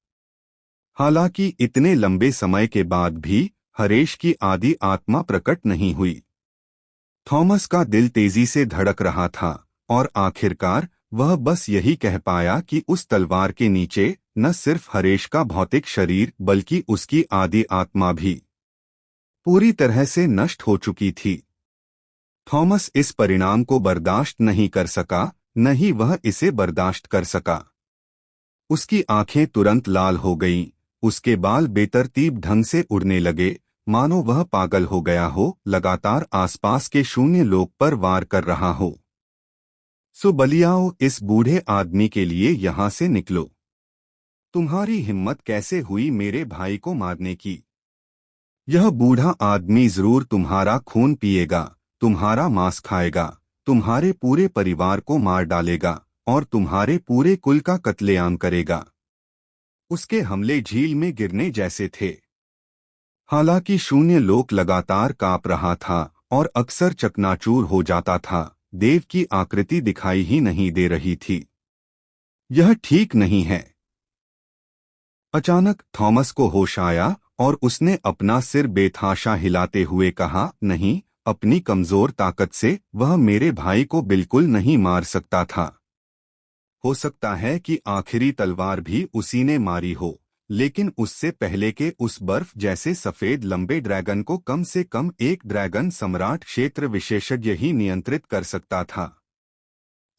हालांकि इतने लंबे समय के बाद भी हरेश की आदि आत्मा प्रकट नहीं हुई। थॉमस का दिल तेजी से धड़क रहा था और आखिरकार वह बस यही कह पाया कि उस तलवार के नीचे न सिर्फ हरेश का भौतिक शरीर बल्कि उसकी आदि आत्मा भी पूरी तरह से नष्ट हो चुकी थी। थॉमस इस परिणाम को बर्दाश्त नहीं कर सका, न ही वह इसे बर्दाश्त कर सका। उसकी आंखें तुरंत लाल हो गईं, उसके बाल बेतरतीब ढंग से उड़ने लगे, मानो वह पागल हो गया हो, लगातार आसपास के शून्य लोक पर वार कर रहा हो। सो बलियाओ, इस बूढ़े आदमी के लिए यहाँ से निकलो। तुम्हारी हिम्मत कैसे हुई मेरे भाई को मारने की? यह बूढ़ा आदमी जरूर तुम्हारा खून पिएगा, तुम्हारा मांस खाएगा, तुम्हारे पूरे परिवार को मार डालेगा और तुम्हारे पूरे कुल का कत्लेआम करेगा। उसके हमले झील में गिरने जैसे थे। हालांकि शून्य लोक लगातार कांप रहा था और अक्सर चकनाचूर हो जाता था, देव की आकृति दिखाई ही नहीं दे रही थी। यह ठीक नहीं है। अचानक थॉमस को होश आया और उसने अपना सिर बेतहाशा हिलाते हुए कहा, नहीं, अपनी कमजोर ताकत से वह मेरे भाई को बिल्कुल नहीं मार सकता था। हो सकता है कि आखिरी तलवार भी उसी ने मारी हो, लेकिन उससे पहले के उस बर्फ जैसे सफेद लंबे ड्रैगन को कम से कम एक ड्रैगन सम्राट क्षेत्र विशेषज्ञ ही नियंत्रित कर सकता था।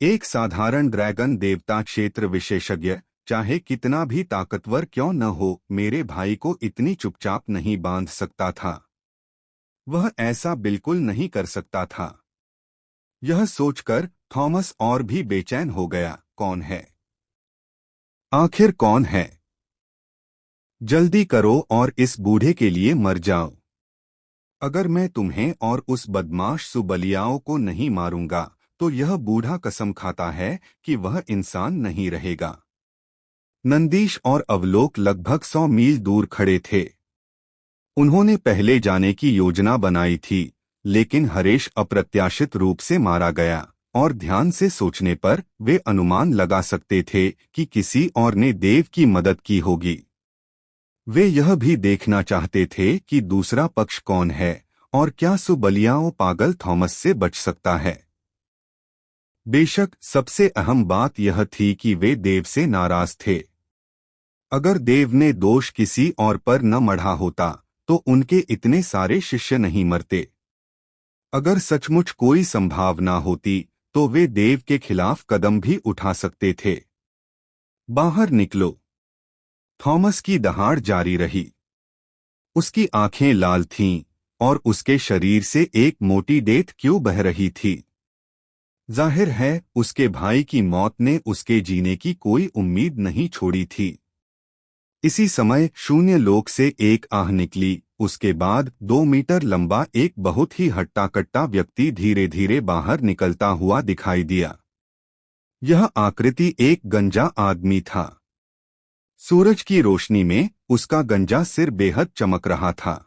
एक साधारण ड्रैगन देवता क्षेत्र विशेषज्ञ, चाहे कितना भी ताकतवर क्यों न हो, मेरे भाई को इतनी चुपचाप नहीं बांध सकता था। वह ऐसा बिल्कुल नहीं कर सकता था। यह सोचकर थॉमस और भी बेचैन हो गया। कौन है? आखिर कौन है? जल्दी करो और इस बूढ़े के लिए मर जाओ। अगर मैं तुम्हें और उस बदमाश सुबलियाओं को नहीं मारूंगा, तो यह बूढ़ा कसम खाता है कि वह इंसान नहीं रहेगा। नंदीश और अवलोक लगभग 100 मील दूर खड़े थे। उन्होंने पहले जाने की योजना बनाई थी, लेकिन हरेश अप्रत्याशित रूप से मारा गया, और ध्यान से सोचने पर वे अनुमान लगा सकते थे कि किसी और ने देव की मदद की होगी। वे यह भी देखना चाहते थे कि दूसरा पक्ष कौन है और क्या सुबलियाओं पागल थॉमस से बच सकता है। बेशक सबसे अहम बात यह थी कि वे देव से नाराज थे। अगर देव ने दोष किसी और पर न मढ़ा होता तो उनके इतने सारे शिष्य नहीं मरते। अगर सचमुच कोई संभावना होती तो वे देव के खिलाफ कदम भी उठा सकते थे। बाहर निकलो। थॉमस की दहाड़ जारी रही। उसकी आंखें लाल थीं और उसके शरीर से एक मोटी डेथ क्यों बह रही थी। जाहिर है उसके भाई की मौत ने उसके जीने की कोई उम्मीद नहीं छोड़ी थी। इसी समय शून्य लोक से एक आह निकली। उसके बाद 2 मीटर लंबा एक बहुत ही हट्टा-कट्टा व्यक्ति धीरे धीरे बाहर निकलता हुआ दिखाई दिया। यह आकृति एक गंजा आदमी था। सूरज की रोशनी में उसका गंजा सिर बेहद चमक रहा था।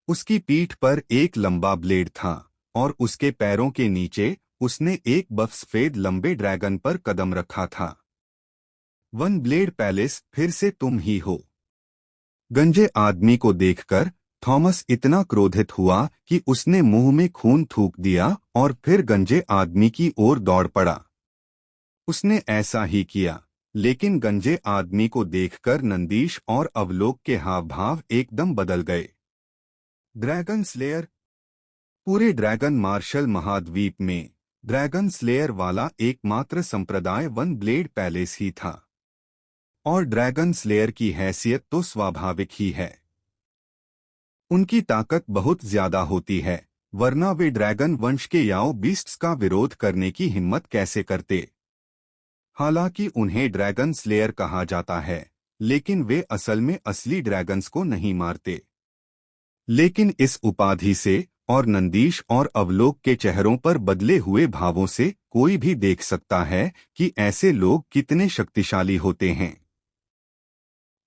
उसकी पीठ पर एक लंबा ब्लेड था और उसके पैरों के नीचे उसने एक सफेद लंबे ड्रैगन पर कदम रखा था। वन ब्लेड पैलेस, फिर से तुम ही हो। गंजे आदमी को देखकर थॉमस इतना क्रोधित हुआ कि उसने मुंह में खून थूक दिया और फिर गंजे आदमी की ओर दौड़ पड़ा। उसने ऐसा ही किया, लेकिन गंजे आदमी को देखकर नंदीश और अवलोक के हाव भाव एकदम बदल गए। Dragon slayer. पूरे ड्रैगन मार्शल महाद्वीप में ड्रैगन स्लेयर वाला एकमात्र संप्रदाय वन ब्लेड पैलेस ही था। और ड्रैगन स्लेयर की हैसियत तो स्वाभाविक ही है। उनकी ताकत बहुत ज्यादा होती है, वरना वे ड्रैगन वंश के याओ बीस्ट्स का विरोध करने की हिम्मत कैसे करते। हालांकि उन्हें ड्रैगन स्लेयर कहा जाता है, लेकिन वे असल में असली ड्रैगन्स को नहीं मारते। लेकिन इस उपाधि से और नंदीश और अवलोक के चेहरों पर बदले हुए भावों से कोई भी देख सकता है कि ऐसे लोग कितने शक्तिशाली होते हैं।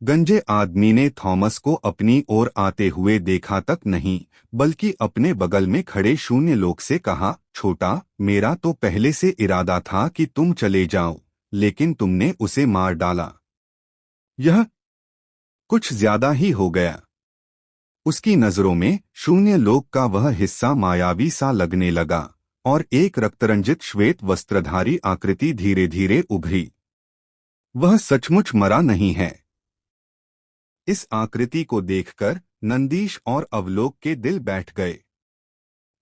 गंजे आदमी ने थॉमस को अपनी ओर आते हुए देखा तक नहीं, बल्कि अपने बगल में खड़े शून्य लोक से कहा, छोटा, मेरा तो पहले से इरादा था कि तुम चले जाओ, लेकिन तुमने उसे मार डाला। यह कुछ ज्यादा ही हो गया। उसकी नजरों में शून्य लोक का वह हिस्सा मायावी सा लगने लगा और एक रक्तरंजित श्वेत वस्त्रधारी आकृति धीरे धीरे उभरी। वह सचमुच मरा नहीं है। इस आकृति को देखकर नंदीश और अवलोक के दिल बैठ गए।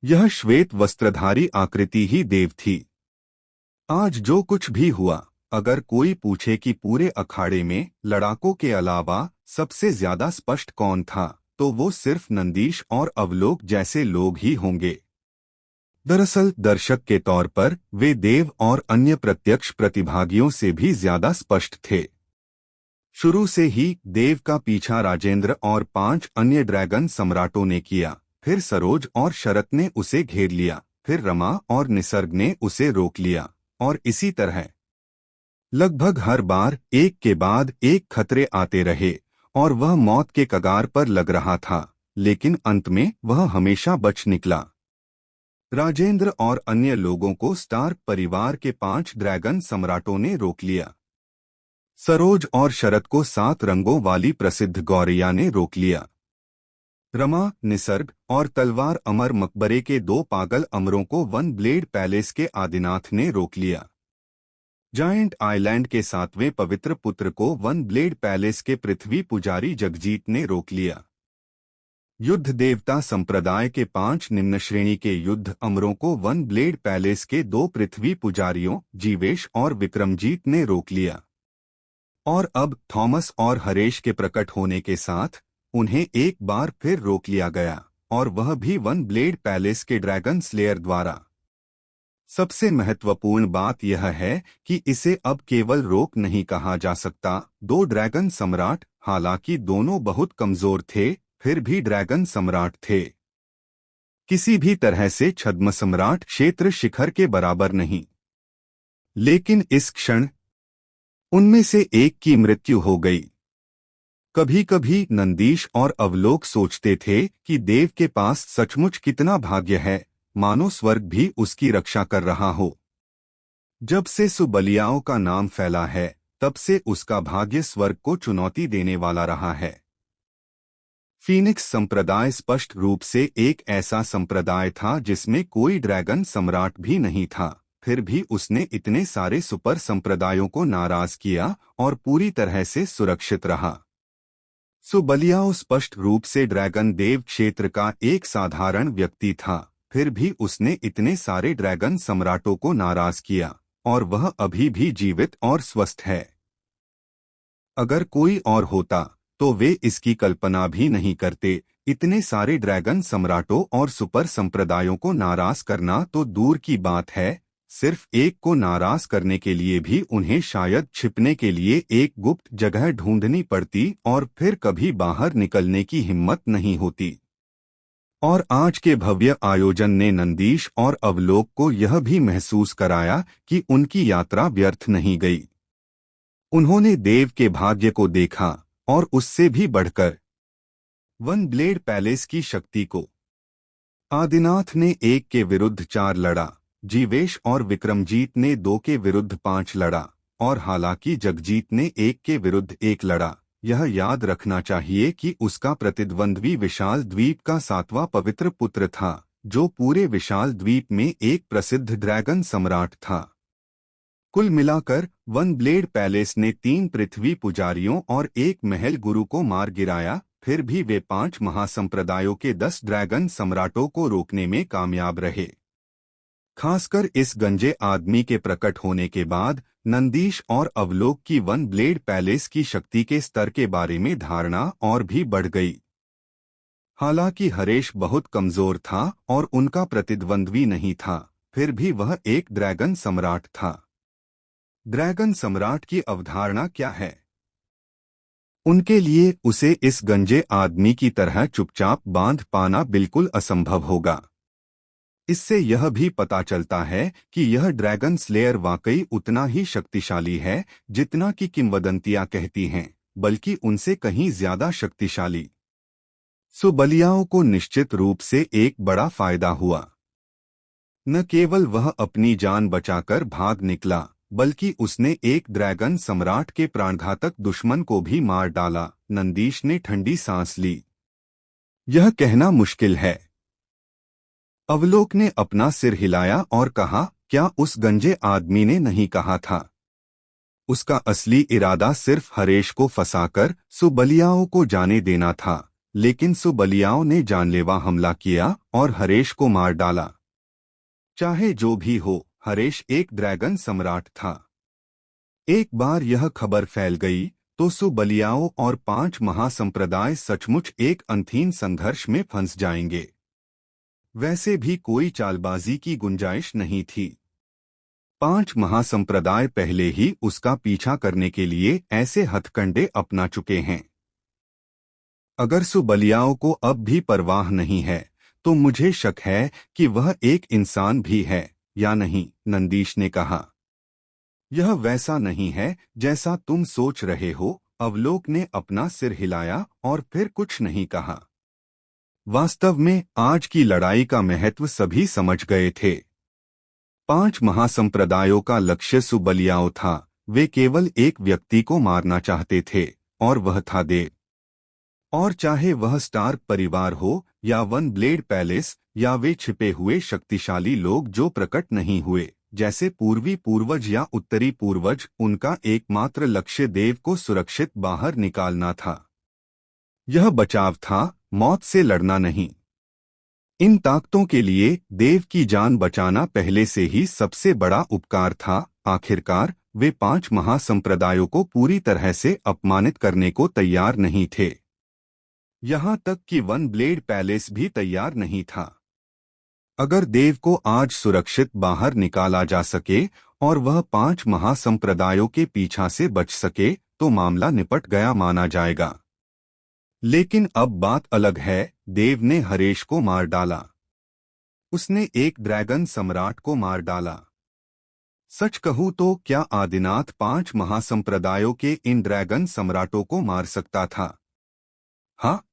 यह श्वेत वस्त्रधारी आकृति ही देव थी। आज जो कुछ भी हुआ, अगर कोई पूछे कि पूरे अखाड़े में लड़ाकों के अलावा सबसे ज्यादा स्पष्ट कौन था, तो वो सिर्फ नंदीश और अवलोक जैसे लोग ही होंगे। दरअसल दर्शक के तौर पर वे देव और अन्य प्रत्यक्ष प्रतिभागियों से भी ज्यादा स्पष्ट थे। शुरू से ही देव का पीछा राजेंद्र और 5 अन्य ड्रैगन सम्राटों ने किया, फिर सरोज और शरत ने उसे घेर लिया, फिर रमा और निसर्ग ने उसे रोक लिया, और इसी तरह लगभग हर बार एक के बाद एक खतरे आते रहे और वह मौत के कगार पर लग रहा था, लेकिन अंत में वह हमेशा बच निकला। राजेंद्र और अन्य लोगों को स्टार्क परिवार के 5 ड्रैगन सम्राटों ने रोक लिया। सरोज और शरत को 7 रंगों वाली प्रसिद्ध गौरैया ने रोक लिया। रमा, निसर्ग और तलवार अमर मकबरे के 2 पागल अमरों को वन ब्लेड पैलेस के आदिनाथ ने रोक लिया। जायंट आइलैंड के 7वें पवित्र पुत्र को वन ब्लेड पैलेस के पृथ्वी पुजारी जगजीत ने रोक लिया। युद्ध देवता संप्रदाय के 5 निम्न श्रेणी के युद्ध अमरों को वन ब्लेड पैलेस के 2 पृथ्वी पुजारियों जीवेश और विक्रमजीत ने रोक लिया। और अब थॉमस और हरेश के प्रकट होने के साथ उन्हें एक बार फिर रोक लिया गया, और वह भी वन ब्लेड पैलेस के ड्रैगन स्लेयर द्वारा। सबसे महत्वपूर्ण बात यह है कि इसे अब केवल रोक नहीं कहा जा सकता। 2 ड्रैगन सम्राट, हालांकि दोनों बहुत कमजोर थे, फिर भी ड्रैगन सम्राट थे। किसी भी तरह से छद्म सम्राट क्षेत्र शिखर के बराबर नहीं। लेकिन इस क्षण उनमें से एक की मृत्यु हो गई। कभी कभी नंदीश और अवलोक सोचते थे कि देव के पास सचमुच कितना भाग्य है, मानो स्वर्ग भी उसकी रक्षा कर रहा हो। जब से सुबलियाओं का नाम फैला है, तब से उसका भाग्य स्वर्ग को चुनौती देने वाला रहा है। फीनिक्स संप्रदाय स्पष्ट रूप से एक ऐसा संप्रदाय था जिसमें कोई ड्रैगन सम्राट भी नहीं था, फिर भी उसने इतने सारे सुपर संप्रदायों को नाराज किया और पूरी तरह से सुरक्षित रहा। सुबलियाओं स्पष्ट रूप से ड्रैगन देव क्षेत्र का एक साधारण व्यक्ति था, फिर भी उसने इतने सारे ड्रैगन सम्राटों को नाराज किया, और वह अभी भी जीवित और स्वस्थ है। अगर कोई और होता तो वे इसकी कल्पना भी नहीं करते। इतने सारे ड्रैगन सम्राटों और सुपर संप्रदायों को नाराज करना तो दूर की बात है, सिर्फ एक को नाराज करने के लिए भी उन्हें शायद छिपने के लिए एक गुप्त जगह ढूंढनी पड़ती और फिर कभी बाहर निकलने की हिम्मत नहीं होती। और आज के भव्य आयोजन ने नंदीश और अवलोक को यह भी महसूस कराया कि उनकी यात्रा व्यर्थ नहीं गई। उन्होंने देव के भाग्य को देखा और उससे भी बढ़कर वन ब्लेड पैलेस की शक्ति को। आदिनाथ ने 1 के विरुद्ध 4 लड़ा, जीवेश और विक्रमजीत ने 2 के विरुद्ध 5 लड़ा, और हालांकि जगजीत ने 1 के विरुद्ध 1 लड़ा। यह याद रखना चाहिए कि उसका प्रतिद्वंद्वी विशाल द्वीप का 7वां पवित्र पुत्र था, जो पूरे विशाल द्वीप में एक प्रसिद्ध ड्रैगन सम्राट था। कुल मिलाकर वन ब्लेड पैलेस ने 3 पृथ्वी पुजारियों और 1 महल गुरु को मार गिराया, फिर भी वे 5 महासंप्रदायों के 10 ड्रैगन सम्राटों को रोकने में कामयाब रहे। खासकर इस गंजे आदमी के प्रकट होने के बाद नंदीश और अवलोक की वन ब्लेड पैलेस की शक्ति के स्तर के बारे में धारणा और भी बढ़ गई। हालांकि हरेश बहुत कमजोर था और उनका प्रतिद्वंद्वी नहीं था, फिर भी वह एक ड्रैगन सम्राट था। ड्रैगन सम्राट की अवधारणा क्या है? उनके लिए उसे इस गंजे आदमी की तरह चुपचाप बांध पाना बिल्कुल असंभव होगा। इससे यह भी पता चलता है कि यह ड्रैगन स्लेयर वाकई उतना ही शक्तिशाली है जितना कि किंवदंतियां कहती हैं, बल्कि उनसे कहीं ज्यादा शक्तिशाली। सुबलियाओं को निश्चित रूप से एक बड़ा फायदा हुआ। न केवल वह अपनी जान बचाकर भाग निकला, बल्कि उसने एक ड्रैगन सम्राट के प्राणघातक दुश्मन को भी मार डाला। नंदीश ने ठंडी सांस ली। यह कहना मुश्किल है। अवलोक ने अपना सिर हिलाया और कहा, क्या उस गंजे आदमी ने नहीं कहा था? उसका असली इरादा सिर्फ हरेश को फंसाकर सुबलियाओं को जाने देना था, लेकिन सुबलियाओं ने जानलेवा हमला किया और हरेश को मार डाला। चाहे जो भी हो, हरेश एक ड्रैगन सम्राट था। एक बार यह खबर फैल गई तो सुबलियाओं और 5 महासंप्रदाय सचमुच एक अंधीन संघर्ष में फंस जाएंगे। वैसे भी कोई चालबाजी की गुंजाइश नहीं थी। 5 महासंप्रदाय पहले ही उसका पीछा करने के लिए ऐसे हथकंडे अपना चुके हैं। अगर सुबलियाओं को अब भी परवाह नहीं है, तो मुझे शक है कि वह एक इंसान भी है या नहीं, नंदीश ने कहा। यह वैसा नहीं है जैसा तुम सोच रहे हो। अवलोक ने अपना सिर हिलाया और फिर कुछ नहीं कहा। वास्तव में आज की लड़ाई का महत्व सभी समझ गए थे। 5 महासंप्रदायों का लक्ष्य सुबलियाओं था। वे केवल एक व्यक्ति को मारना चाहते थे, और वह था देव। और चाहे वह स्टार्क परिवार हो या वन ब्लेड पैलेस या वे छिपे हुए शक्तिशाली लोग जो प्रकट नहीं हुए, जैसे पूर्वी पूर्वज या उत्तरी पूर्वज, उनका एकमात्र लक्ष्य देव को सुरक्षित बाहर निकालना था। यह बचाव था, मौत से लड़ना नहीं। इन ताकतों के लिए देव की जान बचाना पहले से ही सबसे बड़ा उपकार था। आखिरकार वे 5 महासंप्रदायों को पूरी तरह से अपमानित करने को तैयार नहीं थे। यहाँ तक कि वन ब्लेड पैलेस भी तैयार नहीं था। अगर देव को आज सुरक्षित बाहर निकाला जा सके और वह 5 महासंप्रदायों के पीछा से बच सके, तो मामला निपट गया माना जाएगा। लेकिन अब बात अलग है। देव ने हरेश को मार डाला। उसने एक ड्रैगन सम्राट को मार डाला। सच कहूं तो क्या आदिनाथ 5 महासंप्रदायों के इन ड्रैगन सम्राटों को मार सकता था? हाँ।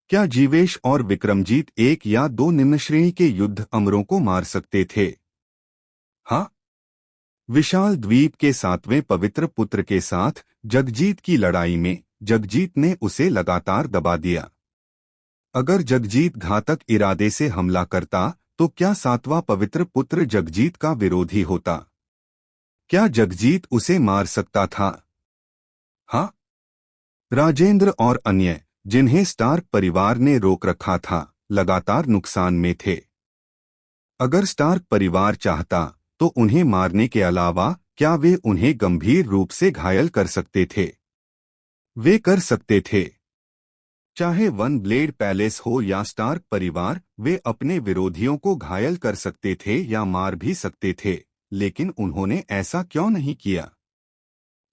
क्या जीवेश और विक्रमजीत एक या दो निम्न श्रेणी के युद्ध अमरों को मार सकते थे? हाँ। विशाल द्वीप के 7वें पवित्र पुत्र के साथ जगजीत की लड़ाई में जगजीत ने उसे लगातार दबा दिया। अगर जगजीत घातक इरादे से हमला करता तो क्या 7वां पवित्र पुत्र जगजीत का विरोधी होता? क्या जगजीत उसे मार सकता था? हाँ। राजेंद्र और अन्य, जिन्हें स्टार्क परिवार ने रोक रखा था, लगातार नुकसान में थे। अगर स्टार्क परिवार चाहता तो उन्हें मारने के अलावा क्या वे उन्हें गंभीर रूप से घायल कर सकते थे? वे कर सकते थे। चाहे वन ब्लेड पैलेस हो या स्टार्क परिवार, वे अपने विरोधियों को घायल कर सकते थे या मार भी सकते थे, लेकिन उन्होंने ऐसा क्यों नहीं किया?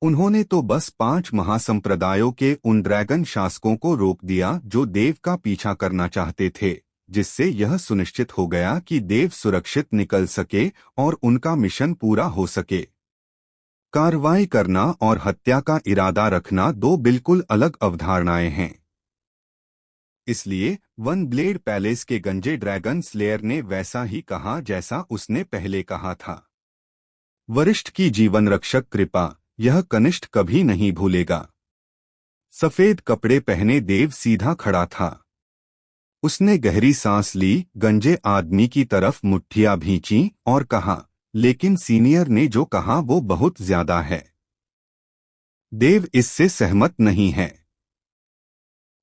उन्होंने तो बस 5 महासंप्रदायों के उन ड्रैगन शासकों को रोक दिया जो देव का पीछा करना चाहते थे, जिससे यह सुनिश्चित हो गया कि देव सुरक्षित निकल सके और उनका मिशन पूरा हो सके। कार्रवाई करना और हत्या का इरादा रखना दो बिल्कुल अलग अवधारणाएं हैं। इसलिए वन ब्लेड पैलेस के गंजे ड्रैगन स्लेयर ने वैसा ही कहा जैसा उसने पहले कहा था। वरिष्ठ की जीवन रक्षक कृपा यह कनिष्ठ कभी नहीं भूलेगा। सफेद कपड़े पहने देव सीधा खड़ा था। उसने गहरी सांस ली, गंजे आदमी की तरफ मुट्ठियां भींची और कहा, लेकिन सीनियर ने जो कहा वो बहुत ज्यादा है। देव इससे सहमत नहीं है।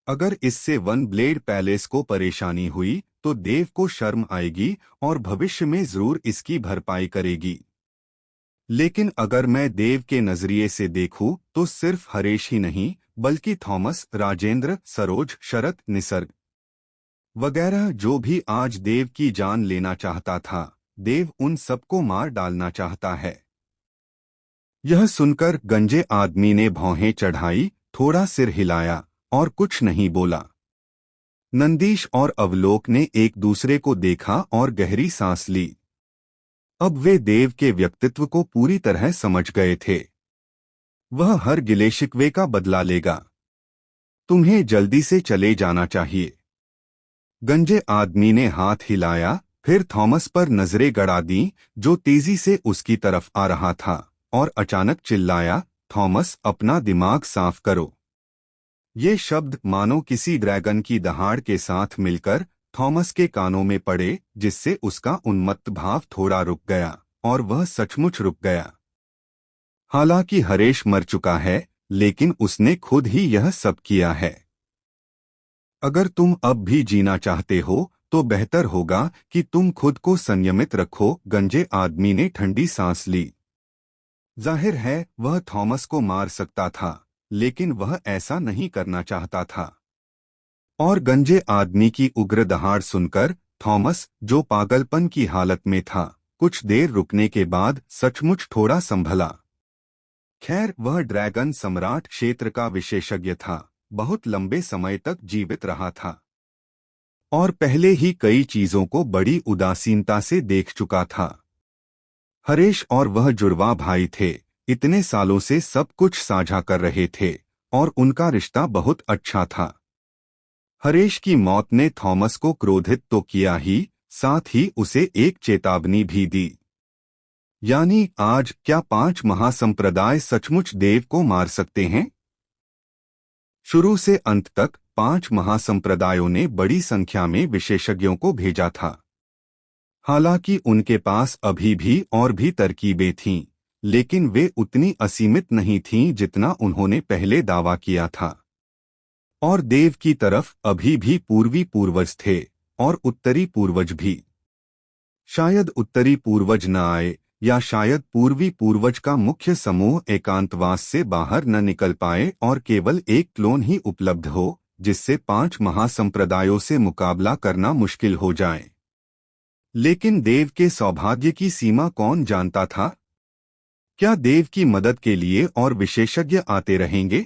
अगर इससे वन ब्लेड पैलेस को परेशानी हुई तो देव को शर्म आएगी और भविष्य में जरूर इसकी भरपाई करेगी। लेकिन अगर मैं देव के नजरिए से देखूं तो सिर्फ हरेश ही नहीं बल्कि थॉमस, राजेंद्र, सरोज, शरत, निसर्ग वगैरह जो भी आज देव की जान लेना चाहता था, देव उन सबको मार डालना चाहता है। यह सुनकर गंजे आदमी ने भौहें चढ़ाई, थोड़ा सिर हिलाया और कुछ नहीं बोला। नंदीश और अवलोक ने एक दूसरे को देखा और गहरी सांस ली। अब वे देव के व्यक्तित्व को पूरी तरह समझ गए थे। वह हर गिले शिकवे का बदला लेगा। तुम्हें जल्दी से चले जाना चाहिए। गंजे आदमी ने हाथ हिलाया, फिर थॉमस पर नजरें गड़ा दी जो तेजी से उसकी तरफ आ रहा था, और अचानक चिल्लाया, थॉमस, अपना दिमाग साफ करो। ये शब्द मानो किसी ड्रैगन की दहाड़ के साथ मिलकर थॉमस के कानों में पड़े, जिससे उसका उन्मत्त भाव थोड़ा रुक गया, और वह सचमुच रुक गया। हालांकि हरेश मर चुका है, लेकिन उसने खुद ही यह सब किया है। अगर तुम अब भी जीना चाहते हो तो बेहतर होगा कि तुम खुद को संयमित रखो। गंजे आदमी ने ठंडी सांस ली। जाहिर है वह थॉमस को मार सकता था, लेकिन वह ऐसा नहीं करना चाहता था। और गंजे आदमी की उग्र दहाड़ सुनकर थॉमस, जो पागलपन की हालत में था, कुछ देर रुकने के बाद सचमुच थोड़ा संभला। खैर, वह ड्रैगन सम्राट क्षेत्र का विशेषज्ञ था, बहुत लंबे समय तक जीवित रहा था और पहले ही कई चीजों को बड़ी उदासीनता से देख चुका था। हरेश और वह जुड़वा भाई थे, इतने सालों से सब कुछ साझा कर रहे थे और उनका रिश्ता बहुत अच्छा था। हरेश की मौत ने थॉमस को क्रोधित तो किया ही, साथ ही उसे एक चेतावनी भी दी। यानी आज क्या 5 महासंप्रदाय सचमुच देव को मार सकते हैं? शुरू से अंत तक 5 महासंप्रदायों ने बड़ी संख्या में विशेषज्ञों को भेजा था। हालांकि उनके पास अभी भी और भी तरकीबें थीं, लेकिन वे उतनी असीमित नहीं थीं जितना उन्होंने पहले दावा किया था। और देव की तरफ अभी भी पूर्वी पूर्वज थे और उत्तरी पूर्वज भी। शायद उत्तरी पूर्वज न आए, या शायद पूर्वी पूर्वज का मुख्य समूह एकांतवास से बाहर न निकल पाए और केवल एक क्लोन ही उपलब्ध हो, जिससे 5 महासंप्रदायों से मुकाबला करना मुश्किल हो जाए। लेकिन देव के सौभाग्य की सीमा कौन जानता था? क्या देव की मदद के लिए और विशेषज्ञ आते रहेंगे?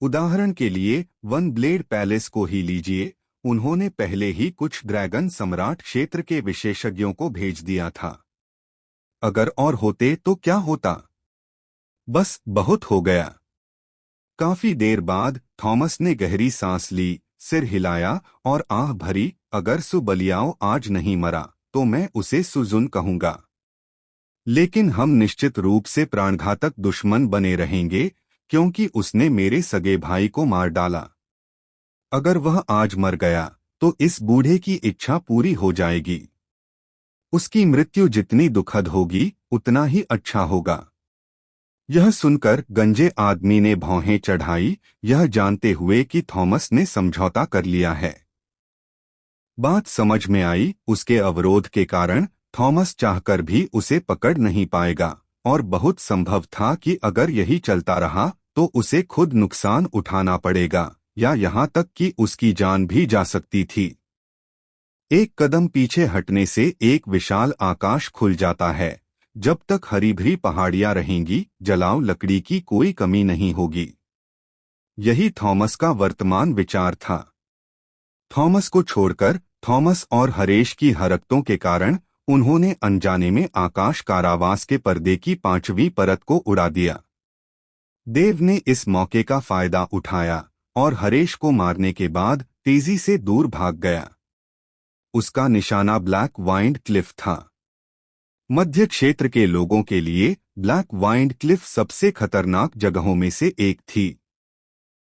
उदाहरण के लिए वन ब्लेड पैलेस को ही लीजिए। उन्होंने पहले ही कुछ ड्रैगन सम्राट क्षेत्र के विशेषज्ञों को भेज दिया था। अगर और होते तो क्या होता? बस बहुत हो गया। काफी देर बाद थॉमस ने गहरी सांस ली, सिर हिलाया और आह भरी। अगर सुबलियाओ आज नहीं मरा तो मैं उसे सुजुन कहूंगा, लेकिन हम निश्चित रूप से प्राणघातक दुश्मन बने रहेंगे क्योंकि उसने मेरे सगे भाई को मार डाला। अगर वह आज मर गया तो इस बूढ़े की इच्छा पूरी हो जाएगी। उसकी मृत्यु जितनी दुखद होगी उतना ही अच्छा होगा। यह सुनकर गंजे आदमी ने भौहें चढ़ाई, यह जानते हुए कि थॉमस ने समझौता कर लिया है। बात समझ में आई, उसके अवरोध के कारण थॉमस चाहकर भी उसे पकड़ नहीं पाएगा और बहुत संभव था कि अगर यही चलता रहा तो उसे खुद नुकसान उठाना पड़ेगा या यहाँ तक कि उसकी जान भी जा सकती थी। एक कदम पीछे हटने से एक विशाल आकाश खुल जाता है। जब तक हरी भरी पहाड़ियां रहेंगी, जलाओ लकड़ी की कोई कमी नहीं होगी। यही थॉमस का वर्तमान विचार था। थॉमस को छोड़कर, थॉमस और हरेश की हरकतों के कारण उन्होंने अनजाने में आकाश कारावास के पर्दे की 5वीं परत को उड़ा दिया। देव ने इस मौके का फायदा उठाया और हरेश को मारने के बाद तेजी से दूर भाग गया। उसका निशाना ब्लैक वाइंड क्लिफ था। मध्य क्षेत्र के लोगों के लिए ब्लैक वाइंड क्लिफ सबसे खतरनाक जगहों में से एक थी।